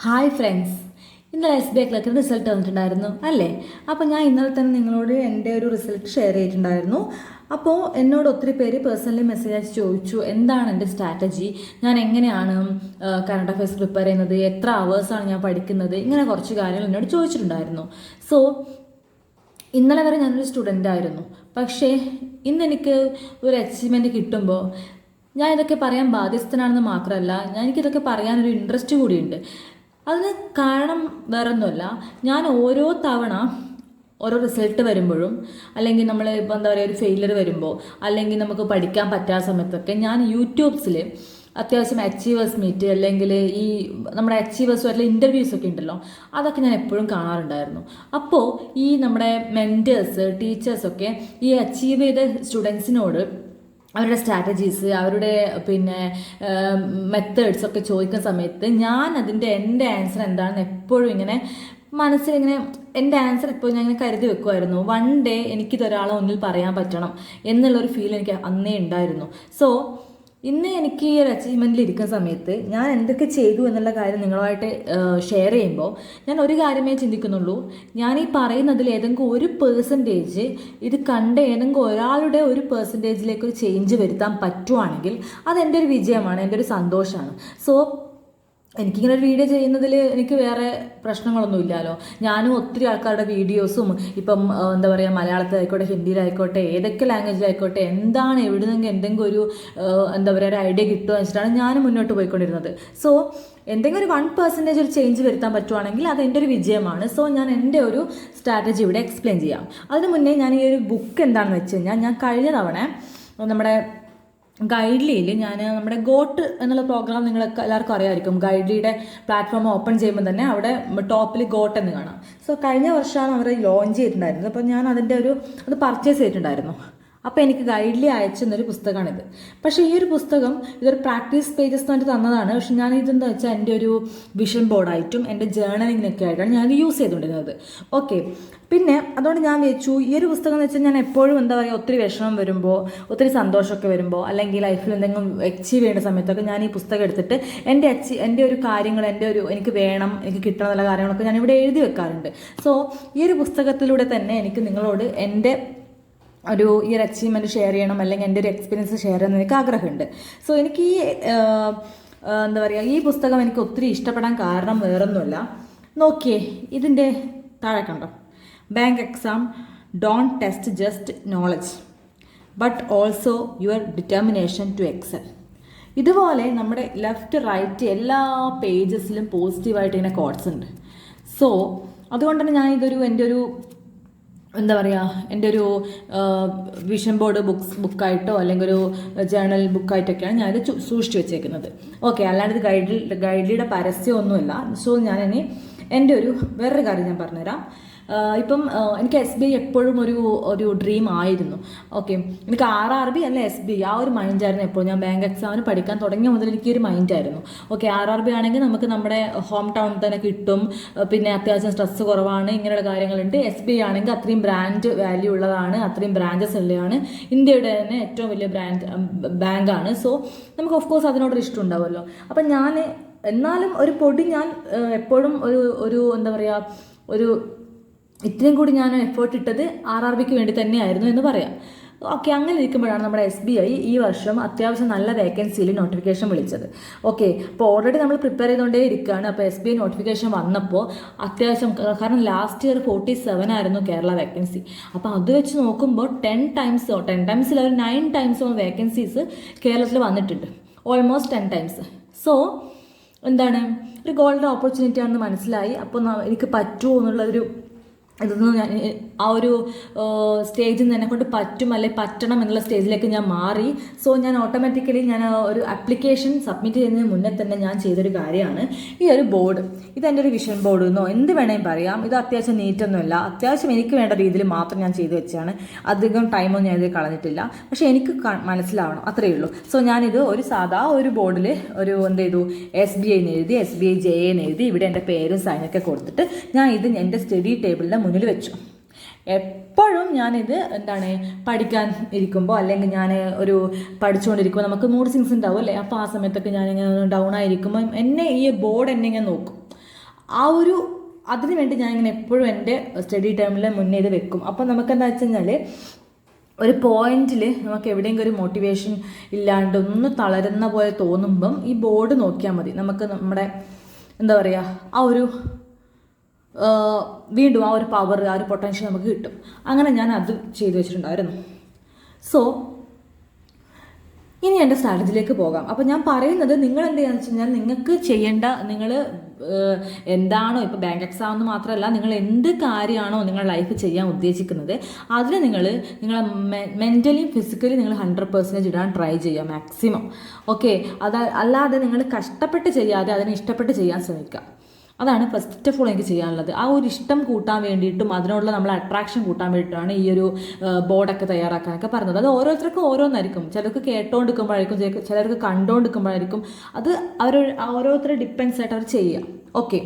Hi friends, ഇന്നലെ SBI ക്ലർക്കിന് result വന്നിട്ടുണ്ടായിരുന്നു അല്ലേ? അപ്പോൾ ഞാൻ ഇന്നലെ തന്നെ നിങ്ങളോട് എൻ്റെ ഒരു റിസൾട്ട് ഷെയർ ചെയ്തിട്ടുണ്ടായിരുന്നു. അപ്പോൾ എന്നോട് ഒത്തിരി പേര് പേഴ്സണലി മെസ്സേജ് അയച്ച് ചോദിച്ചു, എന്താണ് എൻ്റെ സ്ട്രാറ്റജി, ഞാൻ എങ്ങനെയാണ് കറണ്ട് അഫയേഴ്സ് പ്രിപ്പയർ ചെയ്യുന്നത്, എത്ര അവേഴ്സാണ് ഞാൻ പഠിക്കുന്നത്, ഇങ്ങനെ കുറച്ച് കാര്യങ്ങൾ എന്നോട് ചോദിച്ചിട്ടുണ്ടായിരുന്നു. സോ ഇന്നലെ വരെ ഞാനൊരു സ്റ്റുഡൻ്റ് ആയിരുന്നു. പക്ഷേ ഇന്ന് എനിക്ക് ഒരു അച്ചീവ്മെൻറ്റ് കിട്ടുമ്പോൾ ഞാൻ ഇതൊക്കെ പറയാൻ ബാധ്യസ്ഥനാണെന്ന് മാത്രമല്ല, എനിക്കിതൊക്കെ പറയാനൊരു ഇൻട്രസ്റ്റ് കൂടിയുണ്ട്. അതിന് കാരണം വേറൊന്നുമല്ല, ഞാൻ ഓരോ തവണ ഓരോ റിസൾട്ട് വരുമ്പോഴും, അല്ലെങ്കിൽ നമ്മൾ ഇപ്പോൾ എന്താ പറയുക, ഒരു ഫെയിലിയർ വരുമ്പോൾ, അല്ലെങ്കിൽ നമുക്ക് പഠിക്കാൻ പറ്റാത്ത സമയത്തൊക്കെ ഞാൻ യൂട്യൂബ്സിൽ അത്യാവശ്യം അച്ചീവേഴ്സ് മീറ്റ്, അല്ലെങ്കിൽ ഈ നമ്മുടെ അച്ചീവേഴ്സുമായിട്ടുള്ള ഇൻ്റർവ്യൂസ് ഒക്കെ ഉണ്ടല്ലോ, അതൊക്കെ ഞാൻ എപ്പോഴും കാണാറുണ്ടായിരുന്നു. അപ്പോൾ ഈ നമ്മുടെ മെൻറ്റേഴ്സ്, ടീച്ചേഴ്സൊക്കെ ഈ അച്ചീവ് ചെയ്ത സ്റ്റുഡൻസിനോട് അവരുടെ സ്ട്രാറ്റജീസ്, അവരുടെ മെത്തേഡ്സ് ഒക്കെ ചോദിക്കുന്ന സമയത്ത് ഞാൻ എൻ്റെ ആൻസർ എന്താണെന്ന് എപ്പോഴും ഇങ്ങനെ മനസ്സിലിങ്ങനെ എൻ്റെ ആൻസർ എപ്പോഴും ഞാൻ ഇങ്ങനെ കരുതി വെക്കുമായിരുന്നു. വൺ ഡേ എനിക്കിതൊരാളെ മുന്നിൽ പറയാൻ പറ്റണം എന്നുള്ളൊരു ഫീൽ എനിക്ക് അന്നേ ഉണ്ടായിരുന്നു. സോ ഇന്ന് എനിക്ക് ഈ ഒരു അച്ചീവ്മെൻറ്റിൽ ഇരിക്കുന്ന സമയത്ത് ഞാൻ എന്തൊക്കെ ചെയ്തു എന്നുള്ള കാര്യം നിങ്ങളുമായിട്ട് ഷെയർ ചെയ്യുമ്പോൾ ഞാൻ ഒരു കാര്യമേ ചിന്തിക്കുന്നുള്ളൂ, ഞാൻ ഈ പറയുന്നതിൽ ഏതെങ്കിലും ഒരു പെർസെൻറ്റേജ് ഇത് കണ്ട ഏതെങ്കിലും ഒരാളുടെ ഒരു പെർസെൻറ്റേജിലേക്ക് ഒരു ചേഞ്ച് വരുത്താൻ പറ്റുവാണെങ്കിൽ അതെൻ്റെ ഒരു വിജയമാണ്, എൻ്റെ ഒരു സന്തോഷമാണ്. സോ എനിക്കിങ്ങനെ ഒരു വീഡിയോ ചെയ്യുന്നതിൽ എനിക്ക് വേറെ പ്രശ്നങ്ങളൊന്നും ഇല്ലല്ലോ. ഞാനും ഒത്തിരി ആൾക്കാരുടെ വീഡിയോസും ഇപ്പം എന്താ പറയുക, മലയാളത്തിലായിക്കോട്ടെ, ഹിന്ദിയിലായിക്കോട്ടെ, ഏതൊക്കെ ലാംഗ്വേജിലായിക്കോട്ടെ, എന്താണ് എവിടുന്നെങ്കിൽ എന്തെങ്കിലും ഒരു എന്താ പറയുക, ഒരു ഐഡിയ കിട്ടുക വെച്ചിട്ടാണ് ഞാൻ മുന്നോട്ട് പോയിക്കൊണ്ടിരുന്നത്. സോ എന്തെങ്കിലും ഒരു 1% ഒരു ചേഞ്ച് വരുത്താൻ പറ്റുവാണെങ്കിൽ അത് എൻ്റെ ഒരു വിജയമാണ്. സോ ഞാൻ എൻ്റെ ഒരു സ്ട്രാറ്റജി ഇവിടെ എക്സ്പ്ലെയിൻ ചെയ്യാം. അതിന് മുന്നേ ഞാൻ ഈ ഒരു ബുക്ക് എന്താണെന്ന് വെച്ച് കഴിഞ്ഞാൽ, ഞാൻ കഴിഞ്ഞ തവണ നമ്മുടെ ഗൈഡ്ലിയിൽ നമ്മുടെ ഗോട്ട് എന്നുള്ള പ്രോഗ്രാം നിങ്ങൾക്ക് എല്ലാവർക്കും അറിയാമായിരിക്കും. ഗൈഡ്ലിയുടെ പ്ലാറ്റ്ഫോം ഓപ്പൺ ചെയ്യുമ്പോൾ തന്നെ അവിടെ ടോപ്പിൽ ഗോട്ട് എന്ന് കാണാം. സോ കഴിഞ്ഞ വർഷമാണ് അവർ ലോഞ്ച് ചെയ്തിട്ടുണ്ടായിരുന്നത്. അപ്പോൾ ഞാൻ അത് പർച്ചേസ് ചെയ്തിട്ടുണ്ടായിരുന്നു. അപ്പോൾ എനിക്ക് ഗൈഡ്ലി അയച്ചെന്നൊരു പുസ്തകമാണിത്. പക്ഷേ ഈ ഒരു പുസ്തകം ഇതൊരു പ്രാക്ടീസ് പേജസ് എന്ന് പറഞ്ഞിട്ട് തന്നതാണ്. പക്ഷെ ഞാൻ ഇതെന്താ വെച്ചാൽ എൻ്റെ ഒരു വിഷൻ ബോർഡായിട്ടും എൻ്റെ ജേർണലിങ്ങിനൊക്കെ ആയിട്ടാണ് ഞാനത് യൂസ് ചെയ്തുകൊണ്ടിരുന്നത്. ഓക്കെ, പിന്നെ അതുകൊണ്ട് ഞാൻ വെച്ചു ഈ ഒരു പുസ്തകം എന്ന് വെച്ചാൽ ഞാൻ എപ്പോഴും എന്താ പറയുക, ഒത്തിരി വിഷമം വരുമ്പോൾ, ഒത്തിരി സന്തോഷമൊക്കെ വരുമ്പോൾ, അല്ലെങ്കിൽ ലൈഫിൽ എന്തെങ്കിലും അച്ചീവ് ചെയ്യേണ്ട സമയത്തൊക്കെ ഞാൻ ഈ പുസ്തകം എടുത്തിട്ട് എൻ്റെ ഒരു കാര്യങ്ങൾ, എനിക്ക് വേണം, എനിക്ക് കിട്ടണം എന്നുള്ള കാര്യങ്ങളൊക്കെ ഞാൻ ഇവിടെ എഴുതി വെക്കാറുണ്ട്. സോ ഈ ഒരു പുസ്തകത്തിലൂടെ തന്നെ എനിക്ക് നിങ്ങളോട് എൻ്റെ ഈ ഒരു അച്ചീവ്മെൻറ്റ് ഷെയർ ചെയ്യണം, അല്ലെങ്കിൽ എൻ്റെ ഒരു എക്സ്പീരിയൻസ് ഷെയർ ചെയ്യണം എനിക്ക് ആഗ്രഹമുണ്ട്. സോ എനിക്ക് എന്താ പറയുക, ഈ പുസ്തകം എനിക്ക് ഒത്തിരി ഇഷ്ടപ്പെടാൻ കാരണം വേറൊന്നുമല്ല. നോക്കിയേ, ഇതിൻ്റെ താഴെ കണ്ടോ, bank exam don't test just knowledge but also your determination to excel. ഇതുപോലെ നമ്മുടെ ലെഫ്റ്റ് റൈറ്റ് എല്ലാ പേജസിലും പോസിറ്റീവായിട്ട് ഇങ്ങനെ കോട്ട്സ് ഉണ്ട്. സോ അതുകൊണ്ട് തന്നെ ഞാൻ എൻ്റെ ഒരു എന്താ പറയുക, എൻ്റെ ഒരു വിഷൻ ബോർഡ് ബുക്കായിട്ടോ അല്ലെങ്കിൽ ഒരു ജേർണൽ ബുക്കായിട്ടൊക്കെയാണ് ഞാനിത് സൂക്ഷിച്ചു വെച്ചേക്കുന്നത്. ഓക്കെ, അല്ലാണ്ട് ഇത് ഗൈഡ്ലിയുടെ പരസ്യമൊന്നുമില്ല. സോ ഞാനിനി എൻ്റെ വേറൊരു കാര്യം ഞാൻ പറഞ്ഞുതരാം. ഇപ്പം എനിക്ക് SBI എപ്പോഴും ഒരു ഡ്രീം ആയിരുന്നു. ഓക്കെ, എനിക്ക് RRB അല്ല SBI, ആ ഒരു മൈൻഡായിരുന്നു എപ്പോഴും. ഞാൻ ബാങ്ക് എക്സാമിന് പഠിക്കാൻ തുടങ്ങിയ മുതൽ എനിക്കൊരു മൈൻഡായിരുന്നു. ഓക്കെ, RRB ആണെങ്കിൽ നമുക്ക് നമ്മുടെ ഹോം ടൗണിൽ തന്നെ കിട്ടും, പിന്നെ അത്യാവശ്യം സ്ട്രെസ് കുറവാണ്, ഇങ്ങനെയുള്ള കാര്യങ്ങളുണ്ട്. SBI ആണെങ്കിൽ അത്രയും ബ്രാൻഡ് വാല്യൂ ഉള്ളതാണ്, അത്രയും ബ്രാഞ്ചസ് ഉള്ളതാണ്, ഇന്ത്യയുടെ തന്നെ ഏറ്റവും വലിയ ബാങ്കാണ്. സോ നമുക്ക് ഓഫ് കോഴ്സ് അതിനോടൊരു ഇഷ്ടം ഉണ്ടാവുമല്ലോ. അപ്പം ഞാൻ എന്നാലും ഒരു പൊടി ഞാൻ എപ്പോഴും എന്താ പറയുക, ഇത്രയും കൂടി ഞാൻ എഫേർട്ട് ഇട്ടത് RRBക്ക് വേണ്ടി തന്നെയായിരുന്നു എന്ന് പറയാം. ഓക്കെ, അങ്ങനെ ഇരിക്കുമ്പോഴാണ് നമ്മുടെ SBI ഈ വർഷം അത്യാവശ്യം നല്ല വേക്കൻസിയിൽ നോട്ടിഫിക്കേഷൻ വിളിച്ചത്. ഓക്കെ, അപ്പോൾ ഓൾറെഡി നമ്മൾ പ്രിപ്പയർ ചെയ്തുകൊണ്ടേ ഇരിക്കുകയാണ്. അപ്പോൾ SBI നോട്ടിഫിക്കേഷൻ വന്നപ്പോൾ അത്യാവശ്യം, കാരണം ലാസ്റ്റ് ഇയർ 47 ആയിരുന്നു കേരള വേക്കൻസി. അപ്പോൾ അത് വെച്ച് നോക്കുമ്പോൾ 10 ടൈംസിൽ ഒരു 9 ടൈംസോ വേക്കൻസീസ് കേരളത്തിൽ വന്നിട്ടുണ്ട്, ഓൾമോസ്റ്റ് 10 ടൈംസ്. സോ എന്താണ്, ഒരു ഗോൾഡൻ ഓപ്പർച്യൂണിറ്റി ആണെന്ന് മനസ്സിലായി. അപ്പോൾ എനിക്ക് പറ്റുമോ എന്നുള്ളൊരു ഇതൊന്നും ഞാൻ ആ ഒരു സ്റ്റേജിൽ നിന്ന് എന്നെ കൊണ്ട് പറ്റും അല്ലെങ്കിൽ പറ്റണം എന്നുള്ള സ്റ്റേജിലേക്ക് ഞാൻ മാറി. സോ ഞാൻ ഓട്ടോമാറ്റിക്കലി ഒരു ആപ്ലിക്കേഷൻ സബ്മിറ്റ് ചെയ്യുന്നതിന് മുന്നേ തന്നെ ഞാൻ ചെയ്തൊരു കാര്യമാണ് ഈ ഒരു ബോർഡ്. ഇതെൻ്റെ ഒരു വിഷൻ ബോർഡ് എന്നോ എന്ത് വേണമെങ്കിൽ പറയാം. ഇത് അത്യാവശ്യം നീറ്റൊന്നുമല്ല, അത്യാവശ്യം എനിക്ക് വേണ്ട രീതിയിൽ മാത്രം ഞാൻ ചെയ്തു വെച്ചാണ്. അധികം ടൈമൊന്നും ഞാൻ ഇതിൽ കളഞ്ഞിട്ടില്ല, പക്ഷേ എനിക്ക് മനസ്സിലാവണം, അത്രയേ ഉള്ളൂ. സോ ഞാനിത് ഒരു സാധാ ഒരു ബോർഡിൽ എന്ത് ചെയ്തു, SBI എന്ന് എഴുതി, SBI JA എന്ന് എഴുതി, ഇവിടെ എൻ്റെ പേരും സൈനൊക്കെ കൊടുത്തിട്ട് ഞാൻ ഇത് എൻ്റെ സ്റ്റഡി ടേബിളിൻ്റെ മുന്നിൽ വെച്ചു. എപ്പോഴും ഞാനിത് പഠിക്കാൻ ഇരിക്കുമ്പോൾ, അല്ലെങ്കിൽ ഞാൻ പഠിച്ചുകൊണ്ടിരിക്കുമ്പോൾ നമുക്ക് മൂഡ് സ്വിങ്സ് ഉണ്ടാവും അല്ലേ. അപ്പോൾ ആ സമയത്തൊക്കെ ഞാനിങ്ങനെ ഡൗൺ ആയിരിക്കുമ്പോൾ ഈ ബോർഡ് എന്നെ ഇങ്ങനെ നോക്കും. ആ ഒരു അതിന് വേണ്ടി ഞാൻ ഇങ്ങനെ എപ്പോഴും എൻ്റെ സ്റ്റഡി ടൈമിൽ മുന്നേ ഇത് വെക്കും. അപ്പോൾ നമുക്ക് എന്താ വെച്ച് കഴിഞ്ഞാൽ ഒരു പോയിന്റിൽ നമുക്ക് എവിടെയെങ്കിലും ഒരു മോട്ടിവേഷൻ ഇല്ലാണ്ട് ഒന്ന് തളരുന്ന പോലെ തോന്നുമ്പം ഈ ബോർഡ് നോക്കിയാൽ മതി. നമുക്ക് നമ്മുടെ എന്താ പറയുക ആ ഒരു വീണ്ടും ആ ഒരു പവർ, ആ ഒരു പൊട്ടൻഷ്യൽ നമുക്ക് കിട്ടും. അങ്ങനെ ഞാൻ അത് ചെയ്തു വെച്ചിട്ടുണ്ടായിരുന്നു. സോ ഇനി എൻ്റെ സ്ട്രാറ്റജിയിലേക്ക് പോകാം. അപ്പോൾ ഞാൻ പറയുന്നത് നിങ്ങൾ എന്ത് ചെയ്യാന്ന് വെച്ച് കഴിഞ്ഞാൽ നിങ്ങൾക്ക് ചെയ്യേണ്ട, നിങ്ങൾ എന്താണോ ഇപ്പോൾ ബാങ്ക് എക്സാം എന്ന് മാത്രമല്ല, നിങ്ങൾ എന്ത് കാര്യമാണോ നിങ്ങളുടെ ലൈഫ് ചെയ്യാൻ ഉദ്ദേശിക്കുന്നത് അതിന് നിങ്ങളെ മെൻ്റലിയും ഫിസിക്കലി നിങ്ങൾ 100% ഇടാൻ ട്രൈ ചെയ്യുക മാക്സിമം. ഓക്കെ, അല്ലാതെ നിങ്ങൾ കഷ്ടപ്പെട്ട് ചെയ്യാതെ അതിനെ ഇഷ്ടപ്പെട്ട് ചെയ്യാൻ ശ്രമിക്കുക. അതാണ് ഫസ്റ്റ് ഓഫ് ഓൾ എനിക്ക് ചെയ്യാനുള്ളത്. ആ ഒരു ഇഷ്ടം കൂട്ടാൻ വേണ്ടിയിട്ടും അതിനോടുള്ള നമ്മൾ അട്രാക്ഷൻ കൂട്ടാൻ വേണ്ടിയിട്ടാണ് ഈ ഒരു ബോർഡൊക്കെ തയ്യാറാക്കാനൊക്കെ പറഞ്ഞത്. അത് ഓരോരുത്തർക്കും ഓരോന്നായിരിക്കും. ചിലർക്ക് കേട്ടോണ്ടിരിക്കുമ്പോഴായിരിക്കും, ചിലർക്ക് കണ്ടുകൊണ്ടിരിക്കുമ്പോഴായിരിക്കും. അത് ഓരോരുത്തരെ ഡിപ്പെൻസ് ആയിട്ട് അവർ ചെയ്യുക. ഓക്കെ,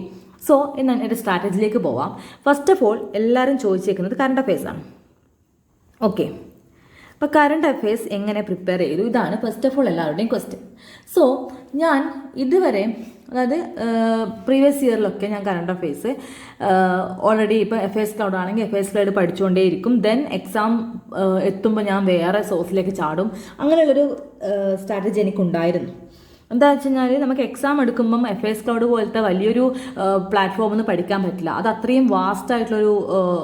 സോ എന്നാൽ എൻ്റെ സ്ട്രാറ്റജിയിലേക്ക് പോവാം. ഫസ്റ്റ് ഓഫ് ഓൾ എല്ലാവരും ചോദിച്ചേക്കുന്നത് കറണ്ട് അഫയേഴ്സാണ്. ഓക്കെ, അപ്പോൾ കറണ്ട് അഫയേഴ്സ് എങ്ങനെ പ്രിപ്പയർ ചെയ്തു, ഇതാണ് ഫസ്റ്റ് ഓഫ് ഓൾ എല്ലാവരുടെയും ക്വസ്റ്റ്യൻ. സോ ഞാൻ ഇതുവരെ, അതായത് പ്രീവിയസ് ഇയറിലൊക്കെ ഞാൻ കറണ്ട് അഫയേഴ്സ് ഓൾറെഡി ഇപ്പോൾ FS ക്ലൗഡ് ആണെങ്കിൽ FS ക്ലൗഡ് പഠിച്ചുകൊണ്ടേയിരിക്കും. ദെൻ എക്സാം എത്തുമ്പോൾ ഞാൻ വേറെ സോഴ്സിലേക്ക് ചാടും. അങ്ങനെയുള്ളൊരു സ്ട്രാറ്റജി എനിക്കുണ്ടായിരുന്നു. എന്താ വെച്ച് കഴിഞ്ഞാൽ നമുക്ക് എക്സാം എടുക്കുമ്പം FS ക്ലൗഡ് പോലത്തെ വലിയൊരു പ്ലാറ്റ്ഫോമിൽ നിന്ന് പഠിക്കാൻ പറ്റില്ല. അത് അത്രയും വാസ്റ്റ് ആയിട്ടുള്ളൊരു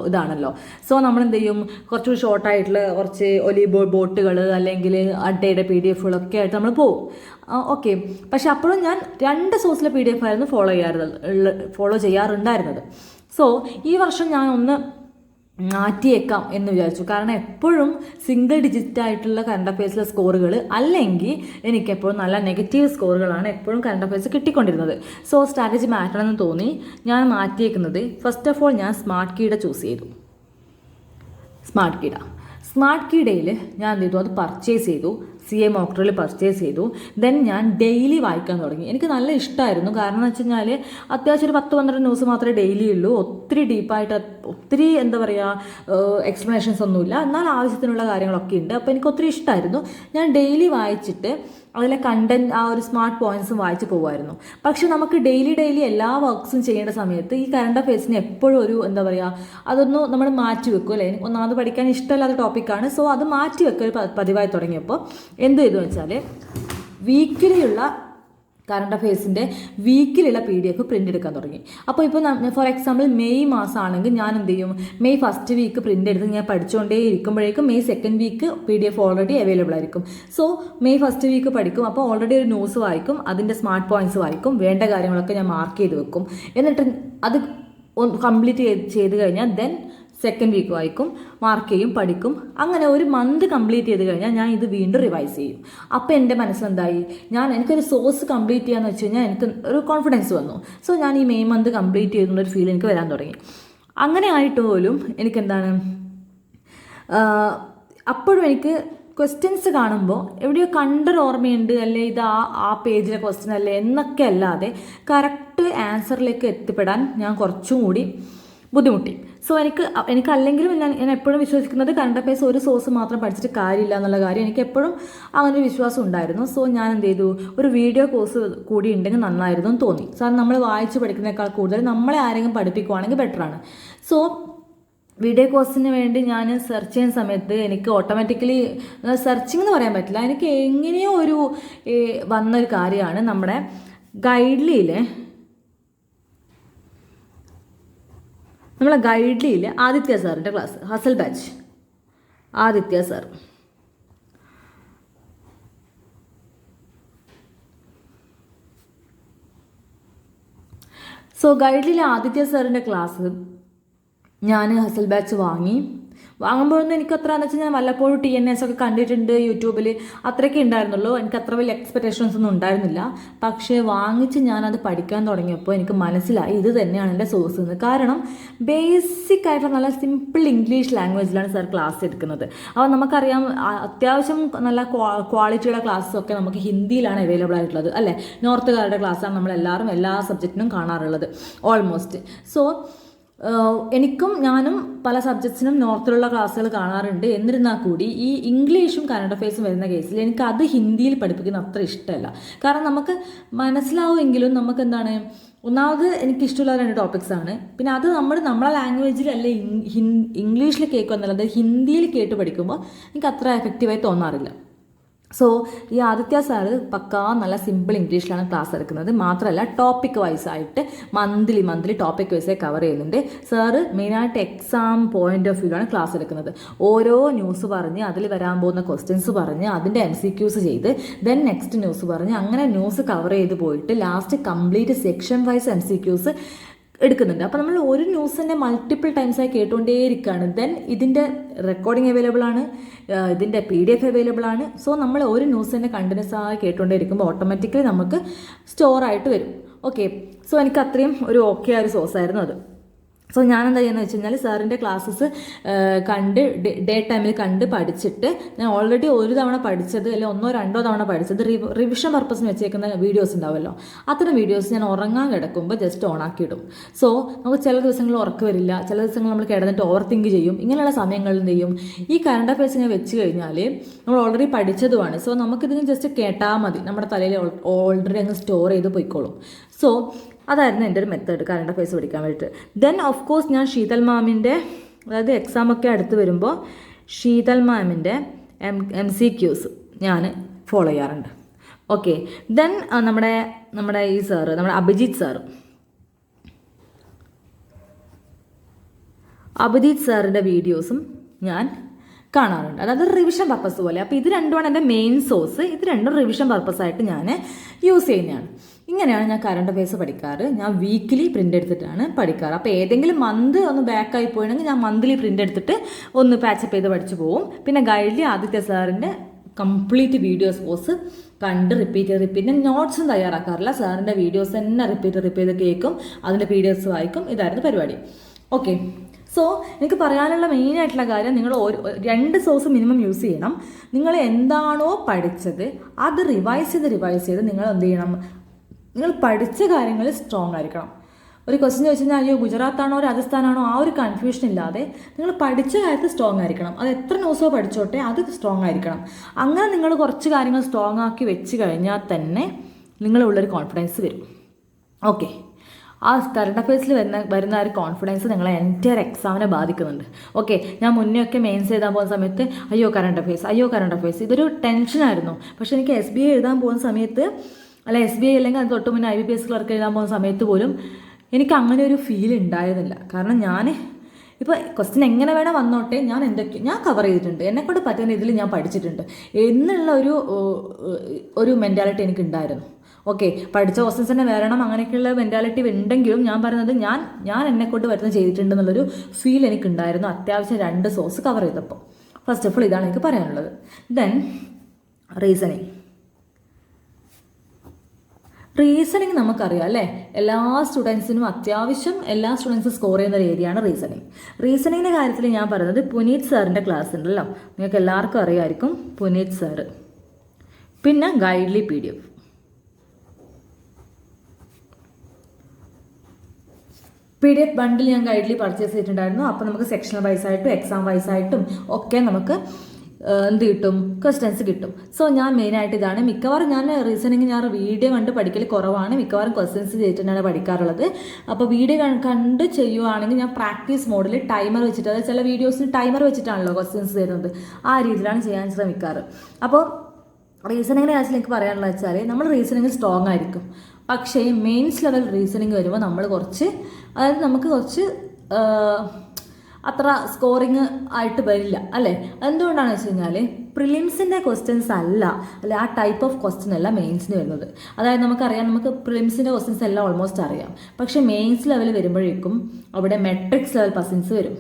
ഇതാണല്ലോ. സോ നമ്മൾ എന്ത് ചെയ്യും, കുറച്ചുകൂടി ഷോർട്ടായിട്ടുള്ള കുറച്ച് ഒലിവ് ബോട്ടുകൾ അല്ലെങ്കിൽ അഡ്ഡയുടെ PDF-കളൊക്കെ ആയിട്ട് നമ്മൾ പോകും. ഓക്കെ, പക്ഷെ അപ്പോഴും ഞാൻ 2 സോഴ്സിലെ PDF ആയിരുന്നു ഫോളോ ചെയ്യാറുണ്ടായിരുന്നത്. സോ ഈ വർഷം ഞാൻ ഒന്ന് മാറ്റിയേക്കാം എന്ന് വിചാരിച്ചു. കാരണം എപ്പോഴും സിംഗിൾ ഡിജിറ്റ് ആയിട്ടുള്ള കറണ്ട് അഫയേഴ്സിലെ സ്കോറുകൾ, അല്ലെങ്കിൽ എനിക്കെപ്പോഴും നല്ല നെഗറ്റീവ് സ്കോറുകളാണ് എപ്പോഴും കറണ്ട് അഫയേഴ്സ് കിട്ടിക്കൊണ്ടിരുന്നത്. സോ സ്ട്രാറ്റജി മാറ്റണമെന്ന് തോന്നി. ഞാൻ മാറ്റിയേക്കുന്നത്, ഫസ്റ്റ് ഓഫ് ഓൾ ഞാൻ സ്മാർട്ട് കീയുടെ ചൂസ് ചെയ്തു. സ്മാർട്ട് കീഡയിൽ ഞാൻ എന്ത് ചെയ്തു, അത് പർച്ചേസ് ചെയ്തു. CA മോക്ക് ഡ്രിൽ പർച്ചേസ് ചെയ്തു. ദെൻ ഞാൻ ഡെയിലി വായിക്കാൻ തുടങ്ങി. എനിക്ക് നല്ല ഇഷ്ടമായിരുന്നു. കാരണം എന്ന് വെച്ച് കഴിഞ്ഞാൽ അത്യാവശ്യം ഒരു 10-12 ന്യൂസ് മാത്രമേ ഡെയിലി ഉള്ളൂ. ഒത്തിരി ഡീപ്പായിട്ട്, ഒത്തിരി എന്താ പറയുക എക്സ്പ്ലനേഷൻസ് ഒന്നുമില്ല. എന്നാൽ ആവശ്യത്തിനുള്ള കാര്യങ്ങളൊക്കെ ഉണ്ട്. അപ്പോൾ എനിക്ക് ഒത്തിരി ഇഷ്ടമായിരുന്നു. ഞാൻ ഡെയിലി വായിച്ചിട്ട് അതിലെ കണ്ടന്റ്, ആ ഒരു സ്മാർട്ട് പോയിന്റ്സും വായിച്ച് പോകുമായിരുന്നു. പക്ഷെ നമുക്ക് ഡെയിലി എല്ലാ വർക്ക്സും ചെയ്യേണ്ട സമയത്ത് ഈ കറണ്ട് അഫയേഴ്സിന് എപ്പോഴും ഒരു എന്താ പറയുക, അതൊന്നും നമ്മൾ മാറ്റി വെക്കും അല്ലേ. ഒന്നാമത് പഠിക്കാൻ ഇഷ്ടമില്ലാത്ത ടോപ്പിക്കാണ്. സോ അത് മാറ്റി വെക്കൽ പതിവായി തുടങ്ങിയപ്പോൾ എന്ത് ചെയ്തു വെച്ചാൽ, വീക്കിലിയുള്ള കറണ്ട് അഫയേഴ്സിൻ്റെ വീക്കിലുള്ള PDF പ്രിൻ്റ് എടുക്കാൻ തുടങ്ങി. അപ്പോൾ ഇപ്പോൾ ഫോർ എക്സാമ്പിൾ മെയ് മാസമാണെങ്കിൽ ഞാൻ എന്ത് ചെയ്യും, മെയ് ഫസ്റ്റ് വീക്ക് പ്രിൻ്റ് എടുത്ത് ഞാൻ പഠിച്ചുകൊണ്ടേ ഇരിക്കുമ്പോഴേക്കും May second week PDF already available ആയിരിക്കും. സോ മെയ് ഫസ്റ്റ് വീക്ക് പഠിക്കും. അപ്പോൾ ഓൾറെഡി ഒരു ന്യൂസ് വായിക്കും, അതിൻ്റെ സ്മാർട്ട് പോയിന്റ്സ് വായിക്കും, വേണ്ട കാര്യങ്ങളൊക്കെ ഞാൻ മാർക്ക് ചെയ്ത് വെക്കും. എന്നിട്ട് അത് കംപ്ലീറ്റ് ചെയ്ത് കഴിഞ്ഞാൽ ദെൻ സെക്കൻഡ് വീക്ക് വായിക്കും, മാർക്ക് ചെയ്യും, പഠിക്കും. അങ്ങനെ ഒരു മന്ത് കംപ്ലീറ്റ് ചെയ്ത് കഴിഞ്ഞാൽ ഞാൻ ഇത് വീണ്ടും റിവൈസ് ചെയ്യും. അപ്പോൾ എൻ്റെ മനസ്സിലെന്തായി, എനിക്കൊരു സോഴ്സ് കംപ്ലീറ്റ് ചെയ്യാന്ന് വെച്ച് കഴിഞ്ഞാൽ എനിക്ക് ഒരു കോൺഫിഡൻസ് വന്നു. സോ ഞാൻ ഈ മെയ് മന്ത് കംപ്ലീറ്റ് ചെയ്യുന്നൊരു ഫീൽ എനിക്ക് വരാൻ തുടങ്ങി. അങ്ങനെ ആയിട്ട് പോലും എനിക്കെന്താണ്, അപ്പോഴും എനിക്ക് ക്വസ്റ്റ്യൻസ് കാണുമ്പോൾ എവിടെയോ കണ്ടൊരു ഓർമ്മയുണ്ട്, അല്ലെ ഇത് ആ പേജിലെ ക്വസ്റ്റ്യൻ അല്ലേ എന്നൊക്കെ അല്ലാതെ കറക്റ്റ് ആൻസറിലേക്ക് എത്തിപ്പെടാൻ ഞാൻ കുറച്ചും കൂടി ബുദ്ധിമുട്ടി. സോ എനിക്ക് അല്ലെങ്കിലും ഞാൻ എപ്പോഴും വിശ്വസിക്കുന്നത് കറണ്ട് അഫയേഴ്സ് ഒരു സോഴ്സ് മാത്രം പഠിച്ചിട്ട് കാര്യമില്ല എന്നുള്ള കാര്യം എനിക്ക് എപ്പോഴും അങ്ങനെ ഒരു വിശ്വാസം ഉണ്ടായിരുന്നു. സോ ഞാൻ എന്ത് ചെയ്തു, ഒരു വീഡിയോ കോഴ്സ് കൂടി ഉണ്ടെങ്കിൽ നന്നായിരുന്നു എന്ന് തോന്നി. സാർ നമ്മൾ വായിച്ച് പഠിക്കുന്നതിനേക്കാൾ കൂടുതൽ നമ്മളെ ആരെങ്കിലും പഠിപ്പിക്കുവാണെങ്കിൽ ബെറ്ററാണ്. സോ വീഡിയോ കോഴ്സിന് വേണ്ടി ഞാൻ സെർച്ച് ചെയ്യുന്ന സമയത്ത് എനിക്ക് ഓട്ടോമാറ്റിക്കലി സെർച്ചിങ് എന്ന് പറയാൻ പറ്റില്ല, എനിക്ക് എങ്ങനെയോ വന്നൊരു കാര്യമാണ് നമ്മുടെ ഗൈഡ്ലിയിൽ ആദിത്യ സാറിൻ്റെ class, hustle batch Aditya sir. So ഗൈഡ്ലിയിലെ ആദിത്യ സാറിൻ്റെ ക്ലാസ് ഞാൻ ഹസൽ ബാച്ച് വാങ്ങുമ്പോഴൊന്നും എനിക്ക് അത്ര എന്ന് വെച്ചാൽ ഞാൻ വല്ലപ്പോഴും TNS ഒക്കെ കണ്ടിട്ടുണ്ട് യൂട്യൂബിൽ, അത്രയൊക്കെ ഉണ്ടായിരുന്നുള്ളൂ. എനിക്ക് അത്ര വലിയ എക്സ്പെക്ടേഷൻസ് ഒന്നും ഉണ്ടായിരുന്നില്ല. പക്ഷേ വാങ്ങിച്ച് ഞാനത് പഠിക്കാൻ തുടങ്ങിയപ്പോൾ എനിക്ക് മനസ്സിലായി ഇത് തന്നെയാണ് എൻ്റെ സോഴ്സ് എന്ന്. കാരണം ബേസിക് ആയിട്ടുള്ള നല്ല സിമ്പിൾ ഇംഗ്ലീഷ് ലാംഗ്വേജിലാണ് സാർ ക്ലാസ് എടുക്കുന്നത്. അപ്പോൾ നമുക്കറിയാം അത്യാവശ്യം നല്ല ക്വാളിറ്റിയുള്ള ക്ലാസ്സൊക്കെ നമുക്ക് ഹിന്ദിയിലാണ് അവൈലബിൾ ആയിട്ടുള്ളത് അല്ലേ. നോർത്തുകാരുടെ ക്ലാസ്സാണ് നമ്മളെല്ലാവരും എല്ലാ സബ്ജക്റ്റിനും കാണാറുള്ളത് ഓൾമോസ്റ്റ്. സോ ഞാനും പല സബ്ജക്ട്സിനും നോർത്തിലുള്ള ക്ലാസ്സുകൾ കാണാറുണ്ട്. എന്നിരുന്നാൽ കൂടി ഈ ഇംഗ്ലീഷും കറണ്ട് അഫയേഴ്സും വരുന്ന കേസിൽ എനിക്ക് അത് ഹിന്ദിയിൽ പഠിപ്പിക്കുന്ന അത്ര ഇഷ്ടമല്ല. കാരണം നമുക്ക് മനസ്സിലാവുമെങ്കിലും നമുക്ക് എന്താണ്, ഒന്നാമത് എനിക്കിഷ്ടമുള്ള 2 ടോപ്പിക്സാണ്. പിന്നെ അത് നമ്മളെ ലാംഗ്വേജിലല്ല ഇംഗ്ലീഷിൽ കേൾക്കുക എന്നല്ലാതെ ഹിന്ദിയിൽ കേട്ട് പഠിക്കുമ്പോൾ എനിക്ക് അത്ര എഫക്റ്റീവായി തോന്നാറില്ല. സോ ഈ ആദിത്യ സാറ് പക്കാ നല്ല സിമ്പിൾ ഇംഗ്ലീഷിലാണ് ക്ലാസ് എടുക്കുന്നത്. മാത്രമല്ല ടോപ്പിക് വൈസ് ആയിട്ട് മന്ത്ലി ടോപ്പിക് വൈസ് കവർ ചെയ്യുന്നുണ്ട്. സാറ് മെയിനായിട്ട് എക്സാം പോയിന്റ് ഓഫ് വ്യൂലാണ് ക്ലാസ് എടുക്കുന്നത്. ഓരോ ന്യൂസ് പറഞ്ഞ് അതിൽ വരാൻ പോകുന്ന ക്വസ്റ്റ്യൻസ് പറഞ്ഞ് അതിൻ്റെ MCQs ചെയ്ത് ദെൻ നെക്സ്റ്റ് ന്യൂസ് പറഞ്ഞ് അങ്ങനെ ന്യൂസ് കവർ ചെയ്ത് പോയിട്ട് last complete section wise MCQs എടുക്കുന്നുണ്ട്. അപ്പോൾ നമ്മൾ ഒരു ന്യൂസ് തന്നെ മൾട്ടിപ്പിൾ ടൈംസായി കേട്ടുകൊണ്ടേയിരിക്കുകയാണ്. ദെൻ ഇതിൻ്റെ റെക്കോർഡിംഗ് അവൈലബിൾ ആണ്, ഇതിൻ്റെ PDF അവൈലബിൾ ആണ്. സോ നമ്മൾ ഒരു ന്യൂസ് തന്നെ കണ്ടിന്യൂസ് ആയി കേട്ടുകൊണ്ടേയിരിക്കുമ്പോൾ ഓട്ടോമാറ്റിക്കലി നമുക്ക് സ്റ്റോർ ആയിട്ട് വരും. ഓക്കെ, സോ എനിക്ക് അത്രയും ഒരു ഓക്കെ ആയ ഒരു സോഴ്സ് ആയിരുന്നു അത്. സോ ഞാൻ എന്താ ചെയ്യുന്നത് വെച്ച് കഴിഞ്ഞാൽ സാറിൻ്റെ ക്ലാസ്സസ് കണ്ട് ഡേ ടൈമിൽ കണ്ട് പഠിച്ചിട്ട് ഞാൻ ഓൾറെഡി ഒരു തവണ പഠിച്ചത് അല്ലെങ്കിൽ 1-2 തവണ പഠിച്ചത് റിവിഷൻ പർപ്പസിന് വെച്ചേക്കുന്ന വീഡിയോസ് ഉണ്ടാവുമല്ലോ, അത്തരം വീഡിയോസ് ഞാൻ ഉറങ്ങാൻ കിടക്കുമ്പോൾ ജസ്റ്റ് ഓണാക്കിയിടും. സോ നമുക്ക് ചില ദിവസങ്ങളിൽ ഉറക്കം വരില്ല, ചില ദിവസങ്ങൾ നമ്മൾ കിടന്നിട്ട് ഓവർ തിങ്ക് ചെയ്യും. ഇങ്ങനെയുള്ള സമയങ്ങളിൽ എന്ത് ചെയ്യും, ഈ കറണ്ട് അഫയേഴ്സ് ഞാൻ വെച്ച് കഴിഞ്ഞാൽ നമ്മൾ ഓൾറെഡി പഠിച്ചതുമാണ്. സോ നമുക്കിതിന് ജസ്റ്റ് കേട്ടാൽ മതി, നമ്മുടെ തലയിൽ ഓൾറെഡി അങ്ങ് സ്റ്റോർ ചെയ്ത് പോയിക്കോളും. സോ അതായിരുന്നു എൻ്റെ ഒരു മെത്തേഡ് കറണ്ട് അഫയേഴ്സ് പഠിക്കാൻ വേണ്ടിയിട്ട്. ദെൻ ഓഫ് കോഴ്സ് ഞാൻ ശീതൽ മാമിൻ്റെ, അതായത് എക്സാമൊക്കെ അടുത്ത് വരുമ്പോൾ ശീതൽ മാമിൻ്റെ MCQs ഞാൻ ഫോളോ ചെയ്യാറുണ്ട്. ഓക്കെ, ദെൻ നമ്മുടെ ഈ സാറ്, നമ്മുടെ അഭിജിത്ത് സാറിൻ്റെ വീഡിയോസും ഞാൻ കാണാറുണ്ട്. അതായത് റിവിഷൻ പർപ്പസ് പോലെ. അപ്പോൾ ഇത് രണ്ടുമാണ് എൻ്റെ മെയിൻ സോഴ്സ്. ഇത് രണ്ടും റിവിഷൻ പർപ്പസായിട്ട് ഞാൻ യൂസ് ചെയ്യുന്നതാണ്. ഇങ്ങനെയാണ് ഞാൻ കറണ്ട് അഫയേഴ്സ് പഠിക്കാറ്. ഞാൻ വീക്കിലി പ്രിൻ്റ് എടുത്തിട്ടാണ് പഠിക്കാറ്. അപ്പോൾ ഏതെങ്കിലും മന്ത് ഒന്ന് ബാക്കായി പോയിട്ടുണ്ടെങ്കിൽ ഞാൻ മന്ത്ലി പ്രിൻ്റ് എടുത്തിട്ട് ഒന്ന് പാച്ചപ്പ് ചെയ്ത് പഠിച്ചു പോകും. പിന്നെ ഗൈഡ്ലി ആദിത്യ സാറിൻ്റെ കംപ്ലീറ്റ് വീഡിയോസ് കോഴ്സ് കണ്ട് റിപ്പീറ്റ് നോട്ട്സും തയ്യാറാക്കാറില്ല. സാറിൻ്റെ വീഡിയോസ് തന്നെ റിപ്പീറ്റ് ചെയ്ത് കേൾക്കും, അതിൻ്റെ PDFs വായിക്കും. ഇതായിരുന്നു പരിപാടി. ഓക്കെ, സോ എനിക്ക് പറയാനുള്ള മെയിനായിട്ടുള്ള കാര്യം, നിങ്ങൾ 2 സോഴ്സ് മിനിമം യൂസ് ചെയ്യണം. നിങ്ങൾ എന്താണോ പഠിച്ചത് അത് റിവൈസ് ചെയ്ത് നിങ്ങൾ എന്ത് ചെയ്യണം, നിങ്ങൾ പഠിച്ച കാര്യങ്ങളിൽ സ്ട്രോങ് ആയിരിക്കണം. ഒരു ക്വസ്റ്റ്യൻ ചോദിച്ചു കഴിഞ്ഞാൽ അയ്യോ ഗുജറാത്താണോ രാജസ്ഥാനാണോ ആ ഒരു കൺഫ്യൂഷൻ ഇല്ലാതെ നിങ്ങൾ പഠിച്ച കാര്യത്തിൽ സ്ട്രോങ് ആയിരിക്കണം. അത് എത്ര ന്യൂസോ പഠിച്ചോട്ടെ അത് സ്ട്രോങ് ആയിരിക്കണം. അങ്ങനെ നിങ്ങൾ കുറച്ച് കാര്യങ്ങൾ സ്ട്രോങ് ആക്കി വെച്ച് കഴിഞ്ഞാൽ തന്നെ നിങ്ങളുള്ളൊരു കോൺഫിഡൻസ് വരും. ഓക്കെ, ആ കറണ്ട് അഫയേഴ്സിൽ വരുന്ന ഒരു കോൺഫിഡൻസ് നിങ്ങളെ എൻറ്റയർ എക്സാമിനെ ബാധിക്കുന്നുണ്ട്. ഓക്കെ, ഞാൻ മുന്നേ ഒക്കെ മെയിൻസ് എഴുതാൻ പോകുന്ന സമയത്ത് അയ്യോ കറണ്ട് അഫയേഴ്സ് ഇതൊരു ടെൻഷനായിരുന്നു. പക്ഷേ എനിക്ക് SBI എഴുതാൻ പോകുന്ന സമയത്ത്, അല്ല SBI അല്ലെങ്കിൽ അത് തൊട്ട് മുന്നേ IBPS ക്ലർക്ക് എഴുതാൻ പോകുന്ന സമയത്ത് പോലും എനിക്ക് അങ്ങനെ ഒരു ഫീൽ ഉണ്ടായിരുന്നില്ല. കാരണം ഞാൻ ഇപ്പോൾ ക്വസ്റ്റ്യൻ എങ്ങനെ വേണം വന്നോട്ടെ, ഞാൻ കവർ ചെയ്തിട്ടുണ്ട്, എന്നെക്കൊണ്ട് പറ്റുന്ന ഇതിൽ ഞാൻ പഠിച്ചിട്ടുണ്ട് എന്നുള്ള ഒരു മെൻറ്റാലിറ്റി എനിക്കുണ്ടായിരുന്നു. ഓക്കെ, പഠിച്ച ക്വസ്റ്റ്യൻസ് തന്നെ വരണം അങ്ങനെയൊക്കെയുള്ള മെൻറ്റാലിറ്റി ഉണ്ടെങ്കിലും ഞാൻ പറയുന്നത് ഞാൻ എന്നെക്കൊണ്ട് വരുന്നത് ചെയ്തിട്ടുണ്ടെന്നുള്ളൊരു ഫീൽ എനിക്കുണ്ടായിരുന്നു അത്യാവശ്യം 2 സോഴ്സ് കവർ ചെയ്തപ്പോൾ. ഫസ്റ്റ് ഓഫ് ഓൾ ഇതാണ് എനിക്ക് പറയാനുള്ളത്. ദെൻ റീസണിങ് നമുക്കറിയാം അല്ലേ, എല്ലാ സ്റ്റുഡൻസിനും സ്കോർ ചെയ്യുന്ന ഒരു ഏരിയയാണ് റീസണിങ്ങിൻ്റെ കാര്യത്തിൽ ഞാൻ പറയുന്നത് പുനീത് സാറിൻ്റെ ക്ലാസ് ഉണ്ടല്ലോ, നിങ്ങൾക്ക് എല്ലാവർക്കും അറിയാമായിരിക്കും പുനീത് സാറ്. പിന്നെ ഗൈഡ്ലി PDF ബണ്ടിൽ ഞാൻ ഗൈഡ്ലി പർച്ചേസ് ചെയ്തിട്ടുണ്ടായിരുന്നു. അപ്പോൾ നമുക്ക് സെക്ഷണൽ വൈസായിട്ടും എക്സാം വൈസായിട്ടും ഒക്കെ നമുക്ക് എന്ത് കിട്ടും, ക്വസ്റ്റ്യൻസ് കിട്ടും. സോ ഞാൻ മെയിനായിട്ട് ഇതാണ്. മിക്കവാറും ഞാൻ റീസണിങ് വീഡിയോ കണ്ട് പഠിക്കൽ കുറവാണ്, മിക്കവാറും ക്വസ്റ്റ്യൻസ് ചെയ്തിട്ടാണ് പഠിക്കാറുള്ളത്. അപ്പോൾ വീഡിയോ കണ്ട് ചെയ്യുവാണെങ്കിൽ ഞാൻ പ്രാക്ടീസ് മോഡിൽ ടൈമർ വെച്ചിട്ട്, അതായത് ചില വീഡിയോസിന് ടൈമർ വെച്ചിട്ടാണല്ലോ ക്വസ്റ്റ്യൻസ് തരുന്നത്, ആ രീതിയിലാണ് ചെയ്യാൻ ശ്രമിക്കാറ്. അപ്പോൾ റീസണിങ്ങിനെ കാര്യത്തിൽ എനിക്ക് പറയാനുള്ളത് വെച്ചാൽ നമ്മൾ റീസണിങ് സ്ട്രോങ് ആയിരിക്കും. പക്ഷേ മെയിൻസ് ലെവൽ റീസണിങ് വരുമ്പോൾ നമ്മൾ നമുക്ക് കുറച്ച് അത്ര സ്കോറിങ് ആയിട്ട് വരില്ല അല്ലേ. എന്തുകൊണ്ടാണെന്ന് വെച്ച് കഴിഞ്ഞാൽ പ്രിലിംസിൻ്റെ ക്വസ്റ്റ്യൻസ് അല്ല ആ ടൈപ്പ് ഓഫ് ക്വസ്റ്റ്യൻ അല്ല മെയിൻസിന് വരുന്നത്. അതായത് നമുക്കറിയാം, നമുക്ക് പ്രിലിംസിൻ്റെ ക്വസ്റ്റ്യൻസ് എല്ലാം ഓൾമോസ്റ്റ് അറിയാം. പക്ഷേ മെയിൻസ് ലെവൽ വരുമ്പോഴേക്കും അവിടെ മെട്രിക്സ് ലെവൽ ക്വസ്റ്റ്യൻസ് വരും,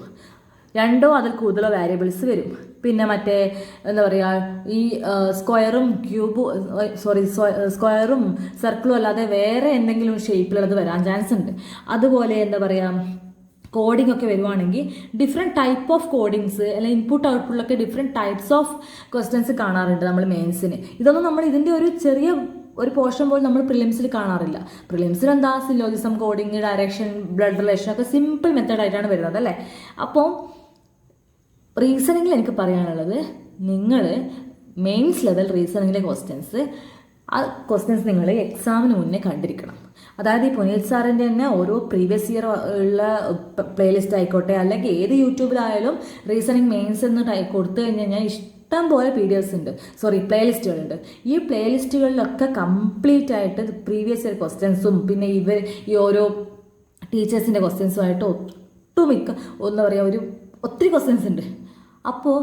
2 അതിൽ കൂടുതലോ വേരിയബിൾസ് വരും. പിന്നെ മറ്റേ എന്താ പറയുക, ഈ സ്ക്വയറും സർക്കിളും അല്ലാതെ വേറെ എന്തെങ്കിലും ഷേപ്പിലുള്ളത് വരാൻ ചാൻസ് ഉണ്ട്. അതുപോലെ എന്താ പറയുക, കോഡിംഗ് ഒക്കെ വരുവാണെങ്കിൽ ഡിഫറെൻറ്റ് ടൈപ്പ് ഓഫ് കോഡിങ്സ് അല്ലെങ്കിൽ ഇൻപുട്ട് ഔട്ട്പുട്ടിലൊക്കെ ഡിഫറെൻറ്റ് ടൈപ്സ് ഓഫ് ക്വസ്റ്റ്യൻസ് കാണാറുണ്ട് നമ്മൾ മെയിൻസിന്. ഇതൊന്നും നമ്മൾ ഇതിൻ്റെ ഒരു ചെറിയ ഒരു പോർഷൻ പോലും നമ്മൾ പ്രിലിംസിൽ കാണാറില്ല. പ്രിലിംസിൽ എന്താ syllogism, coding, direction, blood relation ഒക്കെ സിമ്പിൾ മെത്തേഡായിട്ടാണ് വരുന്നത് അല്ലേ. അപ്പോൾ റീസണിങ്ങിൽ എനിക്ക് പറയാനുള്ളത്, നിങ്ങൾ മെയിൻസ് ലെവൽ റീസണിങ്ങിലെ ആ ക്വസ്റ്റ്യൻസ് നിങ്ങൾ എക്സാമിന് മുന്നേ കണ്ടിരിക്കണം. അതായത് ഈ പുനീത് സാറിൻ്റെ തന്നെ ഓരോ പ്രീവിയസ് ഇയർ ഉള്ള പ്ലേലിസ്റ്റ് ആയിക്കോട്ടെ, അല്ലെങ്കിൽ ഏത് യൂട്യൂബിലായാലും റീസണിങ് മെയിൻസ് എന്ന് കൊടുത്തു കഴിഞ്ഞാൽ ഇഷ്ടം പോലെ PDFs ഉണ്ട്, പ്ലേലിസ്റ്റുകളുണ്ട്. ഈ പ്ലേലിസ്റ്റുകളിലൊക്കെ കംപ്ലീറ്റ് ആയിട്ട് പ്രീവിയസ് ഇയർ ക്വസ്റ്റ്യൻസും പിന്നെ ഈ ഓരോ ടീച്ചേഴ്സിൻ്റെ ക്വസ്റ്റ്യൻസുമായിട്ട് ഒട്ടുമിക്ക ഒത്തിരി ക്വസ്റ്റ്യൻസ് ഉണ്ട്. അപ്പോൾ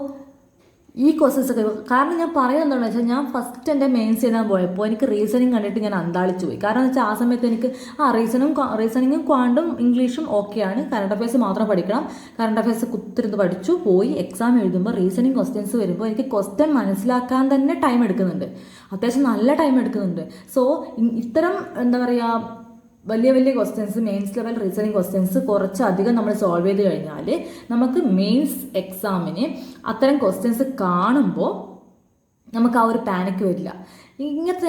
ഈ ക്വസ്റ്റ്യൻസ് ഒക്കെ, കാരണം ഞാൻ പറയുന്നത് എന്താണെന്ന് വെച്ചാൽ, ഞാൻ ഫസ്റ്റ് എൻ്റെ മെയിൻസ് ചെയ്യാൻ പോയപ്പോൾ എനിക്ക് റീസണിങ് കണ്ടിട്ട് ഞാൻ അന്താളിച്ചു പോയി. കാരണം എന്ന് വെച്ചാൽ ആ സമയത്ത് എനിക്ക് റീസണിങ്ങും ക്വാണ്ടും ഇംഗ്ലീഷും ഓക്കെയാണ്, കറണ്ട് അഫയേഴ്സ് മാത്രം പഠിക്കണം. കറണ്ട് അഫയേഴ്സ് കുത്തിരുന്ന് പഠിച്ചു പോയി. എക്സാം എഴുതുമ്പോൾ റീസണിങ് ക്വസ്റ്റ്യൻസ് വരുമ്പോൾ എനിക്ക് ക്വസ്റ്റ്യൻ മനസ്സിലാക്കാൻ തന്നെ ടൈം എടുക്കുന്നുണ്ട്, അത്യാവശ്യം നല്ല ടൈം എടുക്കുന്നുണ്ട്. സോ ഇത്തരം വലിയ വലിയ questions, mains level reasoning questions കുറച്ചധികം നമ്മൾ സോൾവ് ചെയ്ത് കഴിഞ്ഞാൽ നമുക്ക് മെയിൻസ് എക്സാമിന് അത്തരം ക്വസ്റ്റ്യൻസ് കാണുമ്പോൾ നമുക്ക് ആ ഒരു പാനിക് വരില്ല. ഇങ്ങനത്തെ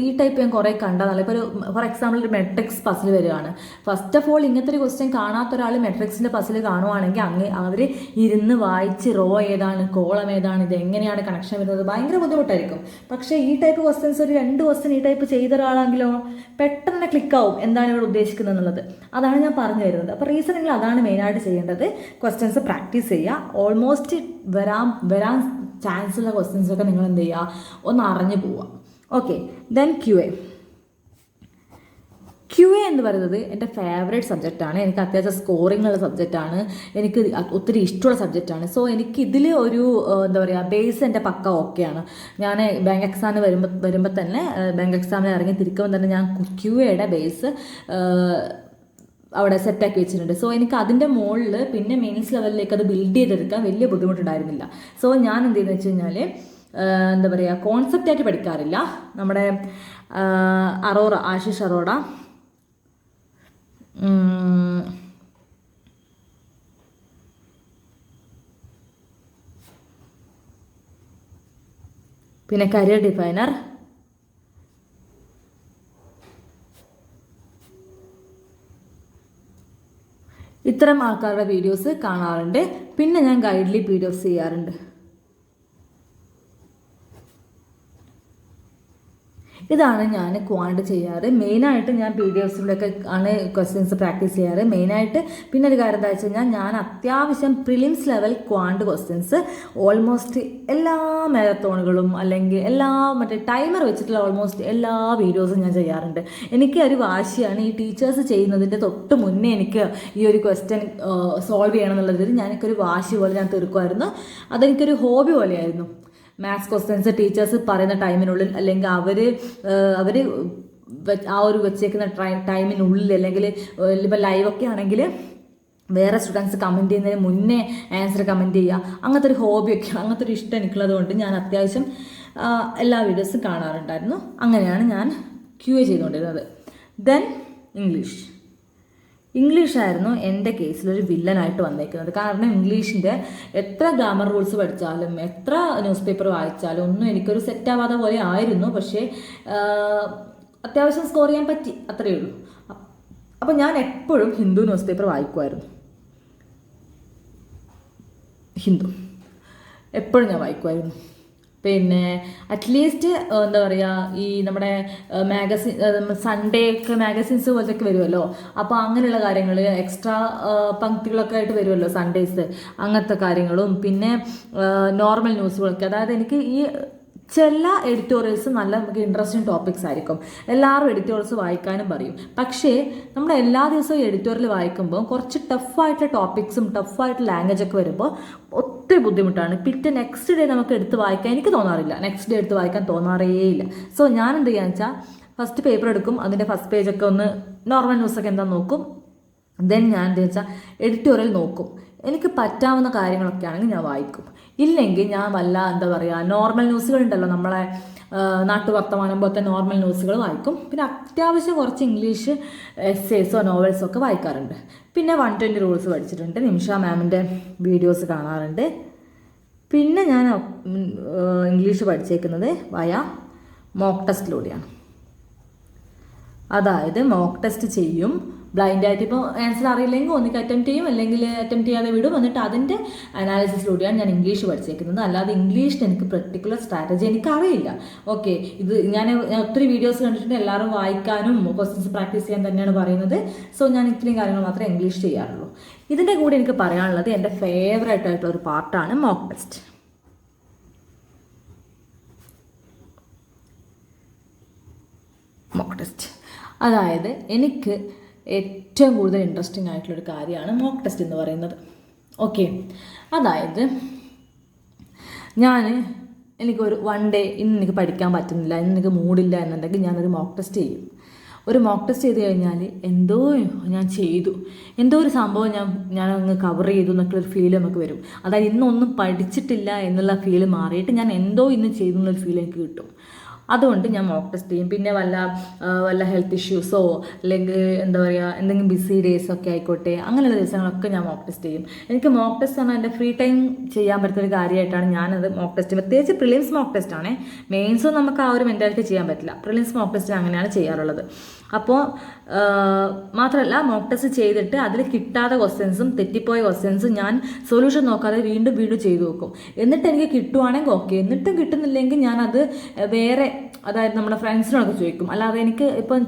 ഈ ടൈപ്പ് ഞാൻ കുറേ കണ്ടതല്ല. ഇപ്പോൾ ഫോർ എക്സാമ്പിൾ ഒരു മെട്രിക്സ് പസിൽ വരികയാണ്. ഫസ്റ്റ് ഓഫ് ഓൾ ഇങ്ങനത്തെ ഒരു ക്വസ്റ്റ്യൻ കാണാത്ത ഒരാൾ മെട്രിക്സിൻ്റെ പസിൽ കാണുവാണെങ്കിൽ അവർ ഇരുന്ന് വായിച്ച് റോ ഏതാണ്, കോളം ഏതാണ്, ഇത് എങ്ങനെയാണ് കണക്ഷൻ വരുന്നത്, ഭയങ്കര ബുദ്ധിമുട്ടായിരിക്കും. പക്ഷേ ഈ ടൈപ്പ് ക്വസ്റ്റ്യൻസ് ഒരു 2 ക്വസ്റ്റ്യൻ ഈ ടൈപ്പ് ചെയ്ത ഒരാളാണെങ്കിലോ പെട്ടെന്ന് ക്ലിക്കാവും എന്താണ് ഇവിടെ ഉദ്ദേശിക്കുന്നത് എന്നുള്ളത്. അതാണ് ഞാൻ പറഞ്ഞു വരുന്നത്. അപ്പോൾ റീസണിങ്ങിൽ അതാണ് മെയിനായിട്ട് ചെയ്യേണ്ടത്. ക്വസ്റ്റ്യൻസ് പ്രാക്ടീസ് ചെയ്യുക. ഓൾമോസ്റ്റ് വരാൻ ചാൻസ് ഉള്ള ക്വസ്റ്റ്യൻസൊക്കെ നിങ്ങൾ എന്ത് ചെയ്യുക, ഒന്ന് അറിഞ്ഞു പോവുക. ഓക്കെ, ദെൻ ക്യു എ എന്ന് പറയുന്നത് എൻ്റെ ഫേവറേറ്റ് സബ്ജക്റ്റാണ്. എനിക്ക് അത്യാവശ്യം സ്കോറിംഗ് ഉള്ള സബ്ജക്റ്റാണ്, എനിക്ക് ഒത്തിരി ഇഷ്ടമുള്ള സബ്ജക്റ്റാണ്. സോ എനിക്ക് ഇതിൽ ഒരു ബേസ് എൻ്റെ പക്ക ഓക്കെയാണ്. ഞാൻ ബാങ്ക് എക്സാമിന് വരുമ്പോൾ തന്നെ ബാങ്ക് എക്സാമിന് ഇറങ്ങി തിരിക്കുമ്പോൾ തന്നെ ഞാൻ ക്യു എയുടെ ബേസ് അവിടെ സെറ്റാക്കി വെച്ചിട്ടുണ്ട്. സോ എനിക്ക് അതിൻ്റെ മുകളിൽ പിന്നെ മെയിൻസ് ലെവലിലേക്ക് അത് ബിൽഡ് ചെയ്തെടുക്കാൻ വലിയ ബുദ്ധിമുട്ടുണ്ടായിരുന്നില്ല. സോ ഞാൻ എന്ത് ചെയ്യുന്നത് വെച്ച് കഴിഞ്ഞാൽ കോൺസെപ്റ്റായിട്ട് പഠിക്കാറില്ല. നമ്മുടെ ആശിഷ് അറോറ, പിന്നെ കരിയർ ഡിഫൈനർ, ഇത്തരം ആൾക്കാരുടെ വീഡിയോസ് കാണാറുണ്ട്. പിന്നെ ഞാൻ ഗൈഡ്ലി PDFs ചെയ്യാറുണ്ട്. ഇതാണ് ഞാൻ ക്വാണ്ട് ചെയ്യാറ്. മെയിനായിട്ട് ഞാൻ PDFസിലൊക്കെ ആണ് ക്വസ്റ്റ്യൻസ് പ്രാക്ടീസ് ചെയ്യാറ് മെയിനായിട്ട്. പിന്നെ ഒരു കാര്യം എന്താ വെച്ച് കഴിഞ്ഞാൽ, ഞാൻ അത്യാവശ്യം prelims level Quant questions almost എല്ലാ മാരത്തോണുകളും അല്ലെങ്കിൽ എല്ലാ ടൈമർ വെച്ചിട്ടുള്ള ഓൾമോസ്റ്റ് എല്ലാ വീഡിയോസും ഞാൻ ചെയ്യാറുണ്ട്. എനിക്ക് ഒരു വാശിയാണ്, ഈ ടീച്ചേഴ്സ് ചെയ്യുന്നതിൻ്റെ തൊട്ട് മുന്നേ എനിക്ക് ഈ ഒരു ക്വസ്റ്റ്യൻ സോൾവ് ചെയ്യണം എന്നുള്ളതിൽ എനിക്കൊരു വാശി പോലെ ഞാൻ തീർക്കുമായിരുന്നു. അതെനിക്കൊരു ഹോബി പോലെയായിരുന്നു. മാത്സ് ക്വസ്റ്റ്യൻസ് ടീച്ചേഴ്സ് പറയുന്ന ടൈമിനുള്ളിൽ, അല്ലെങ്കിൽ അവർ ആ ഒരു വെച്ചേക്കുന്ന ടൈമിനുള്ളിൽ, അല്ലെങ്കിൽ ഇപ്പോൾ ലൈവൊക്കെ ആണെങ്കിൽ വേറെ സ്റ്റുഡൻസ് കമൻറ്റ് ചെയ്യുന്നതിന് മുന്നേ ആൻസർ കമൻറ്റ് ചെയ്യുക, അങ്ങനത്തെ ഒരു ഹോബിയൊക്കെ, അങ്ങനത്തെ ഒരു ഇഷ്ടം എനിക്കുള്ളത് കൊണ്ട് ഞാൻ അത്യാവശ്യം എല്ലാ വീഡിയോസും കാണാറുണ്ടായിരുന്നു. അങ്ങനെയാണ് ഞാൻ QA ചെയ്തുകൊണ്ടിരുന്നത്. ദെൻ ഇംഗ്ലീഷായിരുന്നു എൻ്റെ കേസിലൊരു വില്ലനായിട്ട് വന്നേക്കുന്നത്. കാരണം ഇംഗ്ലീഷിൻ്റെ എത്ര ഗ്രാമർ റൂൾസ് പഠിച്ചാലും എത്ര ന്യൂസ് പേപ്പർ വായിച്ചാലും ഒന്നും എനിക്കൊരു സെറ്റാവാതെ പോലെ ആയിരുന്നു. പക്ഷേ അത്യാവശ്യം സ്കോർ ചെയ്യാൻ പറ്റി, അത്രയേ ഉള്ളൂ. അപ്പോൾ ഞാൻ എപ്പോഴും ഹിന്ദു ന്യൂസ് പേപ്പർ വായിക്കുമായിരുന്നു. എപ്പോഴും ഞാൻ വായിക്കുമായിരുന്നു. പിന്നെ അറ്റ്ലീസ്റ്റ് ഈ നമ്മുടെ സൺഡേ ഒക്കെ മാഗസിൻസ് പോലത്തൊക്കെ വരുമല്ലോ, അപ്പോൾ അങ്ങനെയുള്ള കാര്യങ്ങൾ, എക്സ്ട്രാ പങ്ക്തികളൊക്കെ ആയിട്ട് വരുമല്ലോ സൺഡേസ്, അങ്ങനത്തെ കാര്യങ്ങളും പിന്നെ നോർമൽ ന്യൂസുകളൊക്കെ. അതായത് എനിക്ക് ഈ ചില എഡിറ്റോറിയൽസ് നല്ല നമുക്ക് ഇൻട്രസ്റ്റിംഗ് ടോപ്പിക്സ് ആയിരിക്കും. എല്ലാവരും എഡിറ്റോറിയൽസ് വായിക്കാനും പറയും. പക്ഷേ നമ്മൾ എല്ലാ ദിവസവും എഡിറ്റോറിയൽ വായിക്കുമ്പോൾ കുറച്ച് ടഫായിട്ടുള്ള ടോപ്പിക്സും ടഫായിട്ടുള്ള ലാംഗ്വേജൊക്കെ വരുമ്പോൾ ഒത്തിരി ബുദ്ധിമുട്ടാണ്. പിന്നെ നെക്സ്റ്റ് ഡേ നമുക്ക് എടുത്ത് വായിക്കാൻ എനിക്ക് തോന്നാറില്ല, നെക്സ്റ്റ് ഡേ എടുത്ത് വായിക്കാൻ തോന്നാറേയില്ല. സോ ഞാൻ എന്ത് ചെയ്യാന്ന് വെച്ചാൽ, ഫസ്റ്റ് പേപ്പർ എടുക്കും, അതിൻ്റെ ഫസ്റ്റ് പേജൊക്കെ ഒന്ന് നോർമൽ ന്യൂസൊക്കെ എന്താ നോക്കും. ദെൻ ഞാൻ എന്താ വെച്ചാൽ എഡിറ്റോറിയൽ നോക്കും. എനിക്ക് പറ്റാവുന്ന കാര്യങ്ങളൊക്കെ ആണെങ്കിൽ ഞാൻ വായിക്കും. ഇല്ലെങ്കിൽ ഞാൻ നോർമൽ ന്യൂസുകളുണ്ടല്ലോ, നമ്മളെ നാട്ടുവർത്തമാനം പോലത്തെ നോർമൽ ന്യൂസുകൾ വായിക്കും. പിന്നെ അത്യാവശ്യം കുറച്ച് ഇംഗ്ലീഷ് എസ്സേസോ നോവൽസോ ഒക്കെ വായിക്കാറുണ്ട്. പിന്നെ 120 റൂൾസ് പഠിച്ചിട്ടുണ്ട്, നിമിഷ മാമിൻ്റെ വീഡിയോസ് കാണാറുണ്ട്. പിന്നെ ഞാൻ ഇംഗ്ലീഷ് പഠിച്ചേക്കുന്നത് മോക്ക് ടെസ്റ്റിലൂടെയാണ്. അതായത് മോക്ക് ടെസ്റ്റ് ചെയ്യും, ബ്ലൈൻഡായിട്ട് ഇപ്പോൾ ആൻസർ അറിയില്ലെങ്കിൽ ഒന്നിക്ക് അറ്റംപ്റ്റ് ചെയ്യും, അല്ലെങ്കിൽ അറ്റംപ്റ്റ് ചെയ്യാതെ വിടും. എന്നിട്ട് അതിൻ്റെ അനാലിസിസിലൂടെയാണ് ഞാൻ ഇംഗ്ലീഷ് പഠിച്ചേക്കുന്നത്. അല്ലാതെ ഇംഗ്ലീഷിന് എനിക്ക് പെർട്ടിക്കുലർ സ്ട്രാറ്റജി എനിക്കറിയില്ല. ഓക്കെ, ഇത് ഞാൻ ഒത്തിരി വീഡിയോസ് കണ്ടിട്ടുണ്ട്, എല്ലാവരും വായിക്കാനും ക്വസ്റ്റ്യൻസ് പ്രാക്ടീസ് ചെയ്യാൻ തന്നെയാണ് പറയുന്നത്. സോ ഞാൻ ഇത്രയും കാര്യങ്ങൾ മാത്രമേ ഇംഗ്ലീഷ് ചെയ്യാറുള്ളൂ. ഇതിൻ്റെ കൂടെ എനിക്ക് പറയാനുള്ളത് എൻ്റെ ഫേവറേറ്റ് ആയിട്ടുള്ള ഒരു പാർട്ടാണ് മോക്ക് ടെസ്റ്റ്. മോക്ക് ടെസ്റ്റ് അതായത് എനിക്ക് ഏറ്റവും കൂടുതൽ ഇൻട്രസ്റ്റിംഗ് ആയിട്ടുള്ളൊരു കാര്യമാണ് മോക്ക് ടെസ്റ്റ് എന്ന് പറയുന്നത്. ഓക്കെ, അതായത് എനിക്കൊരു വൺ ഡേ ഇന്ന് എനിക്ക് പഠിക്കാൻ പറ്റുന്നില്ല, ഇന്ന് എനിക്ക് മൂഡില്ല എന്നുണ്ടെങ്കിൽ ഞാനൊരു മോക്ക് ടെസ്റ്റ് ചെയ്യും. ഒരു മോക്ക് ടെസ്റ്റ് ചെയ്ത് കഴിഞ്ഞാൽ ഞാൻ ചെയ്തു, എന്തോ ഒരു സംഭവം ഞാൻ അങ്ങ് കവർ ചെയ്തു എന്നൊക്കെയൊരു ഫീൽ നമുക്ക് വരും. അതായത് ഇന്നൊന്നും പഠിച്ചിട്ടില്ല എന്നുള്ള ഫീൽ മാറിയിട്ട് ഞാൻ എന്തോ ഇന്ന് ചെയ്തു എന്നൊരു ഫീൽ എനിക്ക് കിട്ടും. അതുകൊണ്ട് ഞാൻ മോക്ക് ടെസ്റ്റ് ചെയ്യും. പിന്നെ വല്ല ഹെൽത്ത് ഇഷ്യൂസോ അല്ലെങ്കിൽ എന്താ പറയുക എന്തെങ്കിലും ബിസി ഡേയ്സൊക്കെ ആയിക്കോട്ടെ, അങ്ങനെയുള്ള ദിവസങ്ങളൊക്കെ ഞാൻ മോക്ക് ടെസ്റ്റ് ചെയ്യും. എനിക്ക് മോക്ക് ടെസ്റ്റ് പറഞ്ഞാൽ എൻ്റെ ഫ്രീ ടൈം ചെയ്യാൻ പറ്റുന്നൊരു കാര്യമായിട്ടാണ് ഞാനത് മോക്ക് ടെസ്റ്റ്, പ്രത്യേകിച്ച് പ്രിലിംസ് മോക്ക് ടെസ്റ്റ് ആണ്. മെയിൻസും നമുക്ക് ആ ഒരു മെൻറ്റാലിറ്റി ചെയ്യാൻ പറ്റില്ല. പ്രിലിംസ് മോക്ക് ടെസ്റ്റ് അങ്ങനെയാണ് ചെയ്യാറുള്ളത്. അപ്പോൾ മാത്രമല്ല മോക്ക് ടെസ്റ്റ് ചെയ്തിട്ട് അതിൽ കിട്ടാത്ത ക്വസ്റ്റ്യൻസും തെറ്റിപ്പോയ ക്വസ്റ്റ്യൻസും ഞാൻ സൊല്യൂഷൻ നോക്കാതെ വീണ്ടും ചെയ്തു നോക്കും. എന്നിട്ട് എനിക്ക് കിട്ടുവാണെങ്കിൽ ഓക്കെ, എന്നിട്ടും കിട്ടുന്നില്ലെങ്കിൽ ഞാനത് വേറെ, അതായത് നമ്മുടെ ഫ്രണ്ട്സിനോടൊക്കെ ചോദിക്കും. അല്ലാതെ എനിക്ക് ഇപ്പം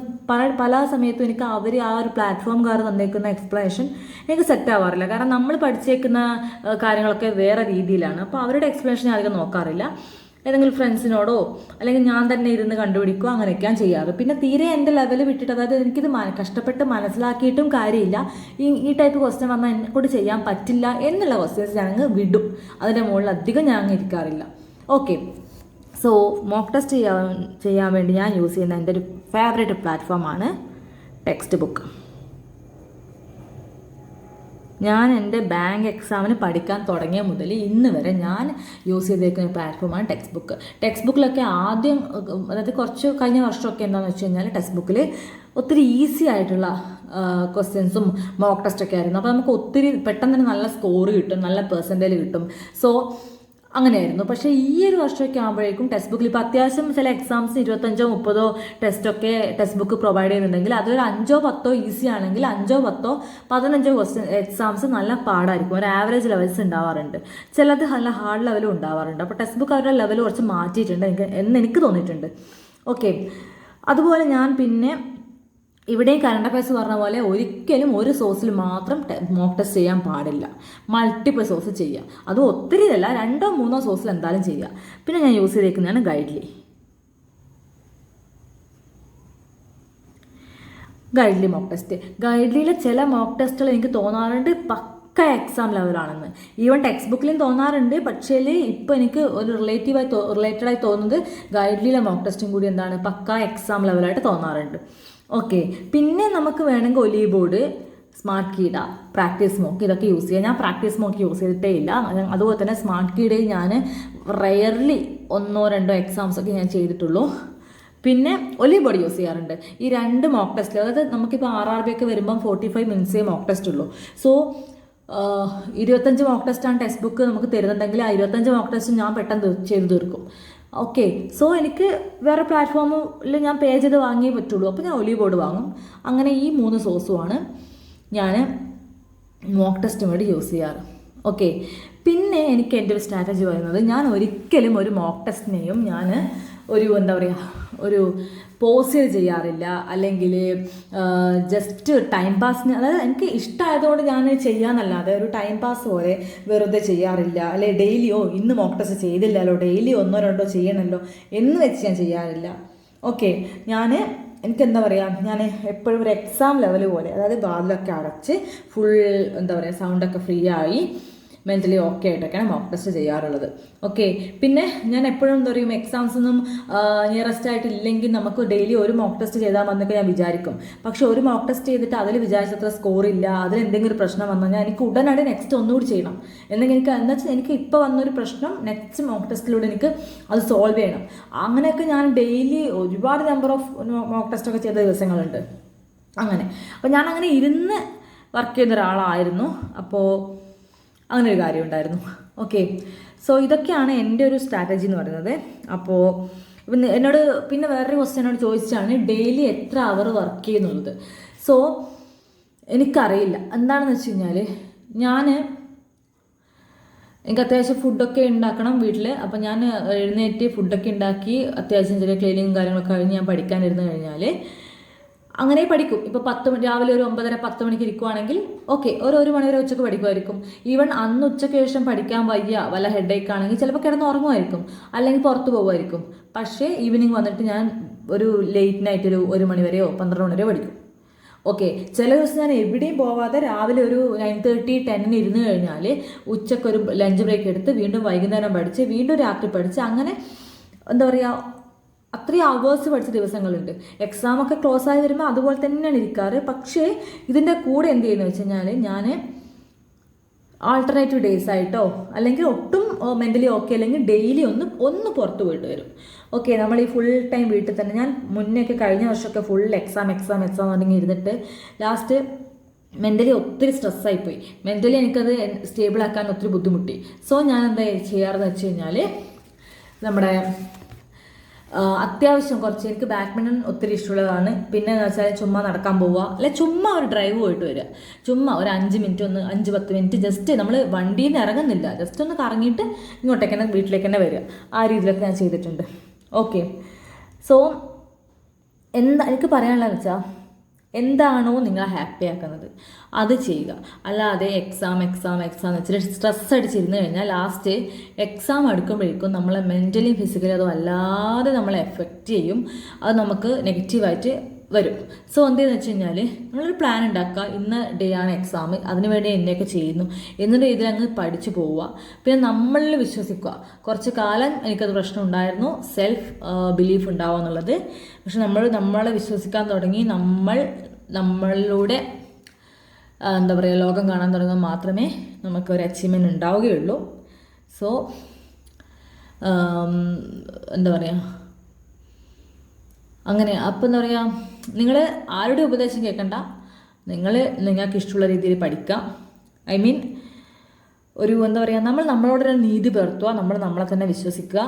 പല സമയത്തും എനിക്ക് അവർ ആ ഒരു പ്ലാറ്റ്ഫോംകാർ തന്നേക്കുന്ന എക്സ്പ്ലനേഷൻ എനിക്ക് സെറ്റ് ആവാറില്ല. കാരണം നമ്മൾ പഠിച്ചേക്കുന്ന കാര്യങ്ങളൊക്കെ വേറെ രീതിയിലാണ്. അപ്പോൾ അവരുടെ എക്സ്പ്ലനേഷൻ ഞാൻ അധികം നോക്കാറില്ല. ഏതെങ്കിലും ഫ്രണ്ട്സിനോടോ അല്ലെങ്കിൽ ഞാൻ തന്നെ ഇരുന്ന് കണ്ടുപിടിക്കുക, അങ്ങനെയൊക്കെയാണ് ചെയ്യാറ്. പിന്നെ തീരെ എൻ്റെ ലെവൽ വിട്ടിട്ട്, അതായത് എനിക്കിത് കഷ്ടപ്പെട്ട് മനസ്സിലാക്കിയിട്ടും കാര്യമില്ല, ഈ ടൈപ്പ് ക്വസ്റ്റ്യൻ വന്നാൽ എന്നെക്കൊണ്ട് ചെയ്യാൻ പറ്റില്ല എന്നുള്ള ക്വസ്റ്റ്യൻസ് ഞാൻ അങ്ങ് വിടും. അതിൻ്റെ മുകളിൽ അധികം ഞാൻ അങ്ങ് ഇരിക്കാറില്ല. ഓക്കെ, സോ മോക്ക് ടെസ്റ്റ് ചെയ്യാൻ വേണ്ടി ഞാൻ യൂസ് ചെയ്യുന്ന എൻ്റെ ഒരു ഫേവറേറ്റ് പ്ലാറ്റ്ഫോമാണ് ടെക്സ്റ്റ് ബുക്ക്. ഞാൻ എൻ്റെ ബാങ്ക് എക്സാമിന് പഠിക്കാൻ തുടങ്ങിയ മുതൽ ഇന്ന് വരെ ഞാൻ യൂസ് ചെയ്തേക്കുന്ന പ്ലാറ്റ്ഫോമാണ് ടെക്സ്റ്റ് ബുക്ക്. ടെക്സ്റ്റ് ബുക്കിലൊക്കെ ആദ്യം, അതായത് കുറച്ച് കഴിഞ്ഞ വർഷമൊക്കെ എന്താണെന്ന് വെച്ച് കഴിഞ്ഞാൽ ടെക്സ്റ്റ് ബുക്കിൽ ഒത്തിരി ഈസി ആയിട്ടുള്ള ക്വസ്റ്റ്യൻസും മോക്ക് ടെസ്റ്റൊക്കെ ആയിരുന്നു. അപ്പോൾ നമുക്ക് ഒത്തിരി പെട്ടെന്ന് തന്നെ നല്ല സ്കോർ കിട്ടും, നല്ല പെർസെൻറ്റേജ് കിട്ടും. സോ അങ്ങനെയായിരുന്നു. പക്ഷേ ഈ ഒരു വർഷമൊക്കെ ആകുമ്പോഴേക്കും ടെക്സ്റ്റ് ബുക്കിൽ ഇപ്പോൾ അത്യാവശ്യം ചില എക്സാംസ് 25-30 ടെസ്റ്റൊക്കെ ടെക്സ്റ്റ് ബുക്ക് പ്രൊവൈഡ് ചെയ്യുന്നുണ്ടെങ്കിൽ അതൊരു 5-10 ഈസി ആണെങ്കിൽ 5-10-15 എക്സാംസ് നല്ല പാടായിരിക്കും. ഒരു ആവറേജ് ലെവൽസ് ഉണ്ടാവാറുണ്ട്, ചിലത് നല്ല ഹാർഡ് ലെവലും ഉണ്ടാവാറുണ്ട്. അപ്പോൾ ടെക്സ്റ്റ് ബുക്ക് അവരുടെ ലെവൽ കുറച്ച് മാറ്റിയിട്ടുണ്ട് എനിക്ക് തോന്നിയിട്ടുണ്ട്. ഓക്കെ, അതുപോലെ ഞാൻ പിന്നെ ഇവിടെയും കറണ്ട് അഫയേഴ്സ് പറഞ്ഞ പോലെ ഒരിക്കലും ഒരു സോഴ്സിൽ മാത്രം മോക്ക് ടെസ്റ്റ് ചെയ്യാൻ പാടില്ല. മൾട്ടിപ്പിൾ സോഴ്സ് ചെയ്യുക, അത് ഒത്തിരി അല്ല, 2-3 സോഴ്സിൽ എന്തായാലും ചെയ്യുക. പിന്നെ ഞാൻ യൂസ് ചെയ്തേക്കുന്നതാണ് ഗൈഡ്ലി മോക്ക് ടെസ്റ്റ്. ഗൈഡ്ലിയിലെ ചില മോക്ക് ടെസ്റ്റുകൾ എനിക്ക് തോന്നാറുണ്ട് പക്ക എക്സാം ലെവലാണെന്ന്. ഈവൻ ടെക്സ്റ്റ് ബുക്കിലും തോന്നാറുണ്ട്. പക്ഷേ ഇപ്പോൾ എനിക്ക് ഒരു റിലേറ്റഡായി തോന്നുന്നത് ഗൈഡ്ലിയിലെ മോക്ക് ടെസ്റ്റും കൂടി എന്താണ് പക്ക എക്സാം ലെവലായിട്ട് തോന്നാറുണ്ട്. ഓക്കെ, പിന്നെ നമുക്ക് വേണമെങ്കിൽ Oliveboard, Smartkeeda, practice mock ഇതൊക്കെ യൂസ് ചെയ്യാം. ഞാൻ പ്രാക്ടീസ് മോക്ക് യൂസ് ചെയ്തിട്ടേ ഇല്ല. അതുപോലെ തന്നെ സ്മാർട്ട് കീഡയിൽ ഞാൻ റെയർലി 1-2 എക്സാംസൊക്കെ ഞാൻ ചെയ്തിട്ടുള്ളൂ. പിന്നെ ഒലീവ് ബോർഡ് യൂസ് ചെയ്യാറുണ്ട്. ഈ 2 മോക്ക് ടെസ്റ്റിൽ, അതായത് നമുക്കിപ്പോൾ RRB ഒക്കെ വരുമ്പം 45 മിനിറ്റ്സേ മോക്ക് ടെസ്റ്റ് ഉള്ളൂ. സോ 25 മോക്ക് ടെസ്റ്റാണ് ടെക്സ്റ്റ് ബുക്ക് നമുക്ക് തരുന്നുണ്ടെങ്കിൽ ആ 25 മോക്ക് ടെസ്റ്റ് ഞാൻ പെട്ടെന്ന് ചെയ്ത് തീർക്കും. ഓക്കെ, സോ എനിക്ക് വേറെ പ്ലാറ്റ്ഫോമിൽ ഞാൻ പേ ചെയ്ത് വാങ്ങിയേ പറ്റുള്ളൂ. അപ്പോൾ ഞാൻ ഒലീവ് ബോർഡ് വാങ്ങും. അങ്ങനെ ഈ 3 സോഴ്സുമാണ് ഞാൻ മോക്ക് ടെസ്റ്റിന് വേണ്ടി യൂസ് ചെയ്യാറ്. ഓക്കെ, പിന്നെ എനിക്ക് എൻ്റെ ഒരു സ്ട്രാറ്റജി പറയുന്നത്, ഞാൻ ഒരിക്കലും ഒരു മോക്ക് ടെസ്റ്റിനെയും ഞാൻ ഒരു പോസ് ചെയ്യാറില്ല, അല്ലെങ്കിൽ ജസ്റ്റ് ടൈം പാസിന്, അതായത് എനിക്ക് ഇഷ്ടമായതുകൊണ്ട് ഞാൻ ചെയ്യാന്നല്ലാതെ ഒരു ടൈം പാസ് പോലെ വെറുതെ ചെയ്യാറില്ല. അല്ലെ ഡെയിലിയോ ഇന്ന് മോക്ക് ടെസ്റ്റ് ചെയ്തില്ലല്ലോ, ഡെയിലി 1-2 ചെയ്യണമല്ലോ എന്ന് വെച്ച് ഞാൻ ചെയ്യാറില്ല. ഓക്കെ, എനിക്കെന്താ പറയുക, ഞാൻ എപ്പോഴും ഒരു എക്സാം ലെവൽ പോലെ, അതായത് വാതിലൊക്കെ അടച്ച് ഫുൾ സൗണ്ടൊക്കെ ഫ്രീ ആയി മെൻ്റലി ഓക്കെ ആയിട്ടൊക്കെയാണ് മോക്ക് ടെസ്റ്റ് ചെയ്യാറുള്ളത്. ഓക്കെ, പിന്നെ ഞാൻ എപ്പോഴും എക്സാംസ് ഒന്നും നിയറസ്റ്റ് ആയിട്ടില്ലെങ്കിൽ നമുക്ക് ഡെയിലി ഒരു മോക്ക് ടെസ്റ്റ് ചെയ്താൽ മതിന്നൊക്കെ ഞാൻ വിചാരിക്കും. പക്ഷെ ഒരു മോക്ക് ടെസ്റ്റ് ചെയ്തിട്ട് അതിൽ വിചാരിച്ചത്ര സ്കോർ ഇല്ല, അതിൽ എന്തെങ്കിലും ഒരു പ്രശ്നം വന്നു കഴിഞ്ഞാൽ എനിക്ക് ഉടനടി നെക്സ്റ്റ് ഒന്നുകൂടി ചെയ്യണം. എന്നുവെച്ചാൽ എനിക്ക് ഇപ്പോൾ വന്നൊരു പ്രശ്നം നെക്സ്റ്റ് മോക്ക് ടെസ്റ്റിലൂടെ എനിക്ക് അത് സോൾവ് ചെയ്യണം. അങ്ങനെയൊക്കെ ഞാൻ ഡെയിലി ഒരുപാട് നമ്പർ ഓഫ് മോക്ക് ടെസ്റ്റൊക്കെ ചെയ്ത ദിവസങ്ങളുണ്ട്. അപ്പോൾ ഞാൻ അങ്ങനെ ഇരുന്ന് വർക്ക് ചെയ്യുന്ന ഒരാളായിരുന്നു. അപ്പോൾ അങ്ങനെ ഒരു കാര്യം ഉണ്ടായിരുന്നു. ഓക്കെ, സോ ഇതൊക്കെയാണ് എൻ്റെ ഒരു സ്ട്രാറ്റജി എന്ന് പറയുന്നത്. അപ്പോൾ ഇപ്പം എന്നോട് പിന്നെ വേറൊരു ക്വസ്റ്റ്യൻ എന്നോട് ചോദിച്ചാണ് ഡെയിലി എത്ര അവർ വർക്ക് ചെയ്യുന്നുള്ളത്. സോ എനിക്കറിയില്ല എന്താണെന്ന് വെച്ച് കഴിഞ്ഞാൽ എനിക്ക് അത്യാവശ്യം ഫുഡൊക്കെ ഉണ്ടാക്കണം വീട്ടിൽ. അപ്പം ഞാൻ എഴുന്നേറ്റ് ഫുഡൊക്കെ ഉണ്ടാക്കി അത്യാവശ്യം ചെറിയ ക്ലീനിങ്ങും കാര്യങ്ങളൊക്കെ കഴിഞ്ഞ് ഞാൻ പഠിക്കാനിരുന്ന് കഴിഞ്ഞാൽ അങ്ങനെ പഠിക്കും. ഇപ്പോൾ രാവിലെ ഒരു 9:30-10 മണിക്ക് ഇരിക്കുവാണെങ്കിൽ ഓക്കെ, ഒരു മണി വരെ ഉച്ചക്ക് പഠിക്കുമായിരിക്കും. ഈവൻ അന്ന് ഉച്ചയ്ക്ക് ശേഷം പഠിക്കാൻ വല്ല ഹെഡേക്ക് ആണെങ്കിൽ ചിലപ്പോൾ കിടന്ന് ഉറങ്ങുമായിരിക്കും, അല്ലെങ്കിൽ പുറത്ത് പോകുമായിരിക്കും. പക്ഷേ ഈവനിങ് വന്നിട്ട് ഞാൻ ഒരു ലേറ്റ് നൈറ്റ് ഒരു മണി വരെയോ 12 മണി വരെയോ പഠിക്കും. ഓക്കെ, ചില ദിവസം ഞാൻ എവിടെയും പോവാതെ രാവിലെ ഒരു 9:30-10 ഇരുന്ന് കഴിഞ്ഞാൽ ഉച്ചക്കൊരു ലഞ്ച് ബ്രേക്ക് എടുത്ത് വീണ്ടും വൈകുന്നേരം പഠിച്ച് വീണ്ടും രാത്രി പഠിച്ച് അങ്ങനെ എന്താ പറയുക, അത്രയും അവേഴ്സ് പഠിച്ച ദിവസങ്ങളുണ്ട്. എക്സാമൊക്കെ ക്ലോസ് ആയി വരുമ്പോൾ അതുപോലെ തന്നെയാണ് ഇരിക്കാറ്. പക്ഷേ ഇതിൻ്റെ കൂടെ എന്ത് ചെയ്യുന്നത് വെച്ച് കഴിഞ്ഞാൽ ഞാൻ ആൾട്ടർനേറ്റീവ് ഡേയ്സ് ആയിട്ടോ അല്ലെങ്കിൽ ഒട്ടും മെൻ്റലി ഓക്കെ അല്ലെങ്കിൽ ഡെയിലി ഒന്ന് പുറത്ത് പോയിട്ട് വരും. ഓക്കെ, നമ്മൾ ഈ ഫുൾ ടൈം വീട്ടിൽ തന്നെ, ഞാൻ മുന്നേയൊക്കെ കഴിഞ്ഞ വർഷമൊക്കെ ഫുൾ എക്സാം പറഞ്ഞെങ്കിൽ ഇരുന്നിട്ട് ലാസ്റ്റ് മെൻ്റലി ഒത്തിരി സ്ട്രെസ്സായിപ്പോയി. മെൻ്റലി എനിക്കത് സ്റ്റേബിളാക്കാൻ ഒത്തിരി ബുദ്ധിമുട്ടി. സോ ഞാൻ എന്താ ചെയ്യാറെന്ന് വെച്ച് കഴിഞ്ഞാൽ നമ്മുടെ അത്യാവശ്യം കുറച്ച് എനിക്ക് ബാഡ്മിൻ്റൺ ഒത്തിരി ഇഷ്ടമുള്ളതാണ്. പിന്നെ എന്ന് വെച്ചാൽ ചുമ്മാ നടക്കാൻ പോവുക, അല്ലെ ചുമ്മാ ഒരു ഡ്രൈവ് പോയിട്ട് വരിക. ചുമ്മാ ഒരു 5 മിനിറ്റ് 5-10 മിനിറ്റ് ജസ്റ്റ് നമ്മൾ വണ്ടിയിൽ നിന്ന് ഇറങ്ങുന്നില്ല, ജസ്റ്റ് ഒന്ന് കറങ്ങിയിട്ട് ഇങ്ങോട്ടേക്ക് തന്നെ വീട്ടിലേക്ക് തന്നെ വരിക. ആ രീതിയിലൊക്കെ ഞാൻ ചെയ്തിട്ടുണ്ട്. ഓക്കെ, സോ എനിക്ക് പറയാനുള്ളതെന്ന് വെച്ചാൽ എന്താണോ നിങ്ങളെ ഹാപ്പി ആക്കുന്നത് അത് ചെയ്യുക. അല്ലാതെ എക്സാം എന്ന് വെച്ചിട്ട് സ്ട്രെസ് അടിച്ചിരുന്ന് കഴിഞ്ഞാൽ ലാസ്റ്റ് എക്സാം അടുക്കുമ്പോഴേക്കും നമ്മളെ മെൻ്റലി ഫിസിക്കലി അത് വല്ലാതെ നമ്മളെ എഫക്റ്റ് ചെയ്യും. അത് നമുക്ക് നെഗറ്റീവായിട്ട് വരും. സോ എന്തെന്ന് വെച്ച് കഴിഞ്ഞാൽ നമ്മളൊരു പ്ലാൻ ഉണ്ടാക്കുക, ഇന്ന ഡേ ആണ് എക്സാം, അതിനുവേണ്ടി എന്നെയൊക്കെ ചെയ്യുന്നു എന്നിട്ട് ഇതിലങ്ങ് പഠിച്ചു പോവുക. പിന്നെ നമ്മളിൽ വിശ്വസിക്കുക. കുറച്ച് കാലം എനിക്കത് പ്രശ്നം ഉണ്ടായിരുന്നു, സെൽഫ് ബിലീഫ് ഉണ്ടാവുക എന്നുള്ളത്. പക്ഷെ നമ്മളെ വിശ്വസിക്കാൻ തുടങ്ങി, നമ്മളിലൂടെ എന്താ പറയുക ലോകം കാണാൻ തുടങ്ങുമ്പോൾ മാത്രമേ നമുക്കൊരു അച്ചീവ്മെൻറ്റ് ഉണ്ടാവുകയുള്ളൂ. സോ എന്താ പറയുക, അങ്ങനെ അപ്പം എന്താ പറയുക, നിങ്ങൾ ആരുടെ ഉപദേശം കേൾക്കണ്ട, നിങ്ങൾക്ക് ഇഷ്ടമുള്ള രീതിയിൽ പഠിക്കുക. ഐ മീൻ എന്താ പറയുക, നമ്മളോടൊരു നീതി പുലർത്തുക, നമ്മളെ തന്നെ വിശ്വസിക്കുക.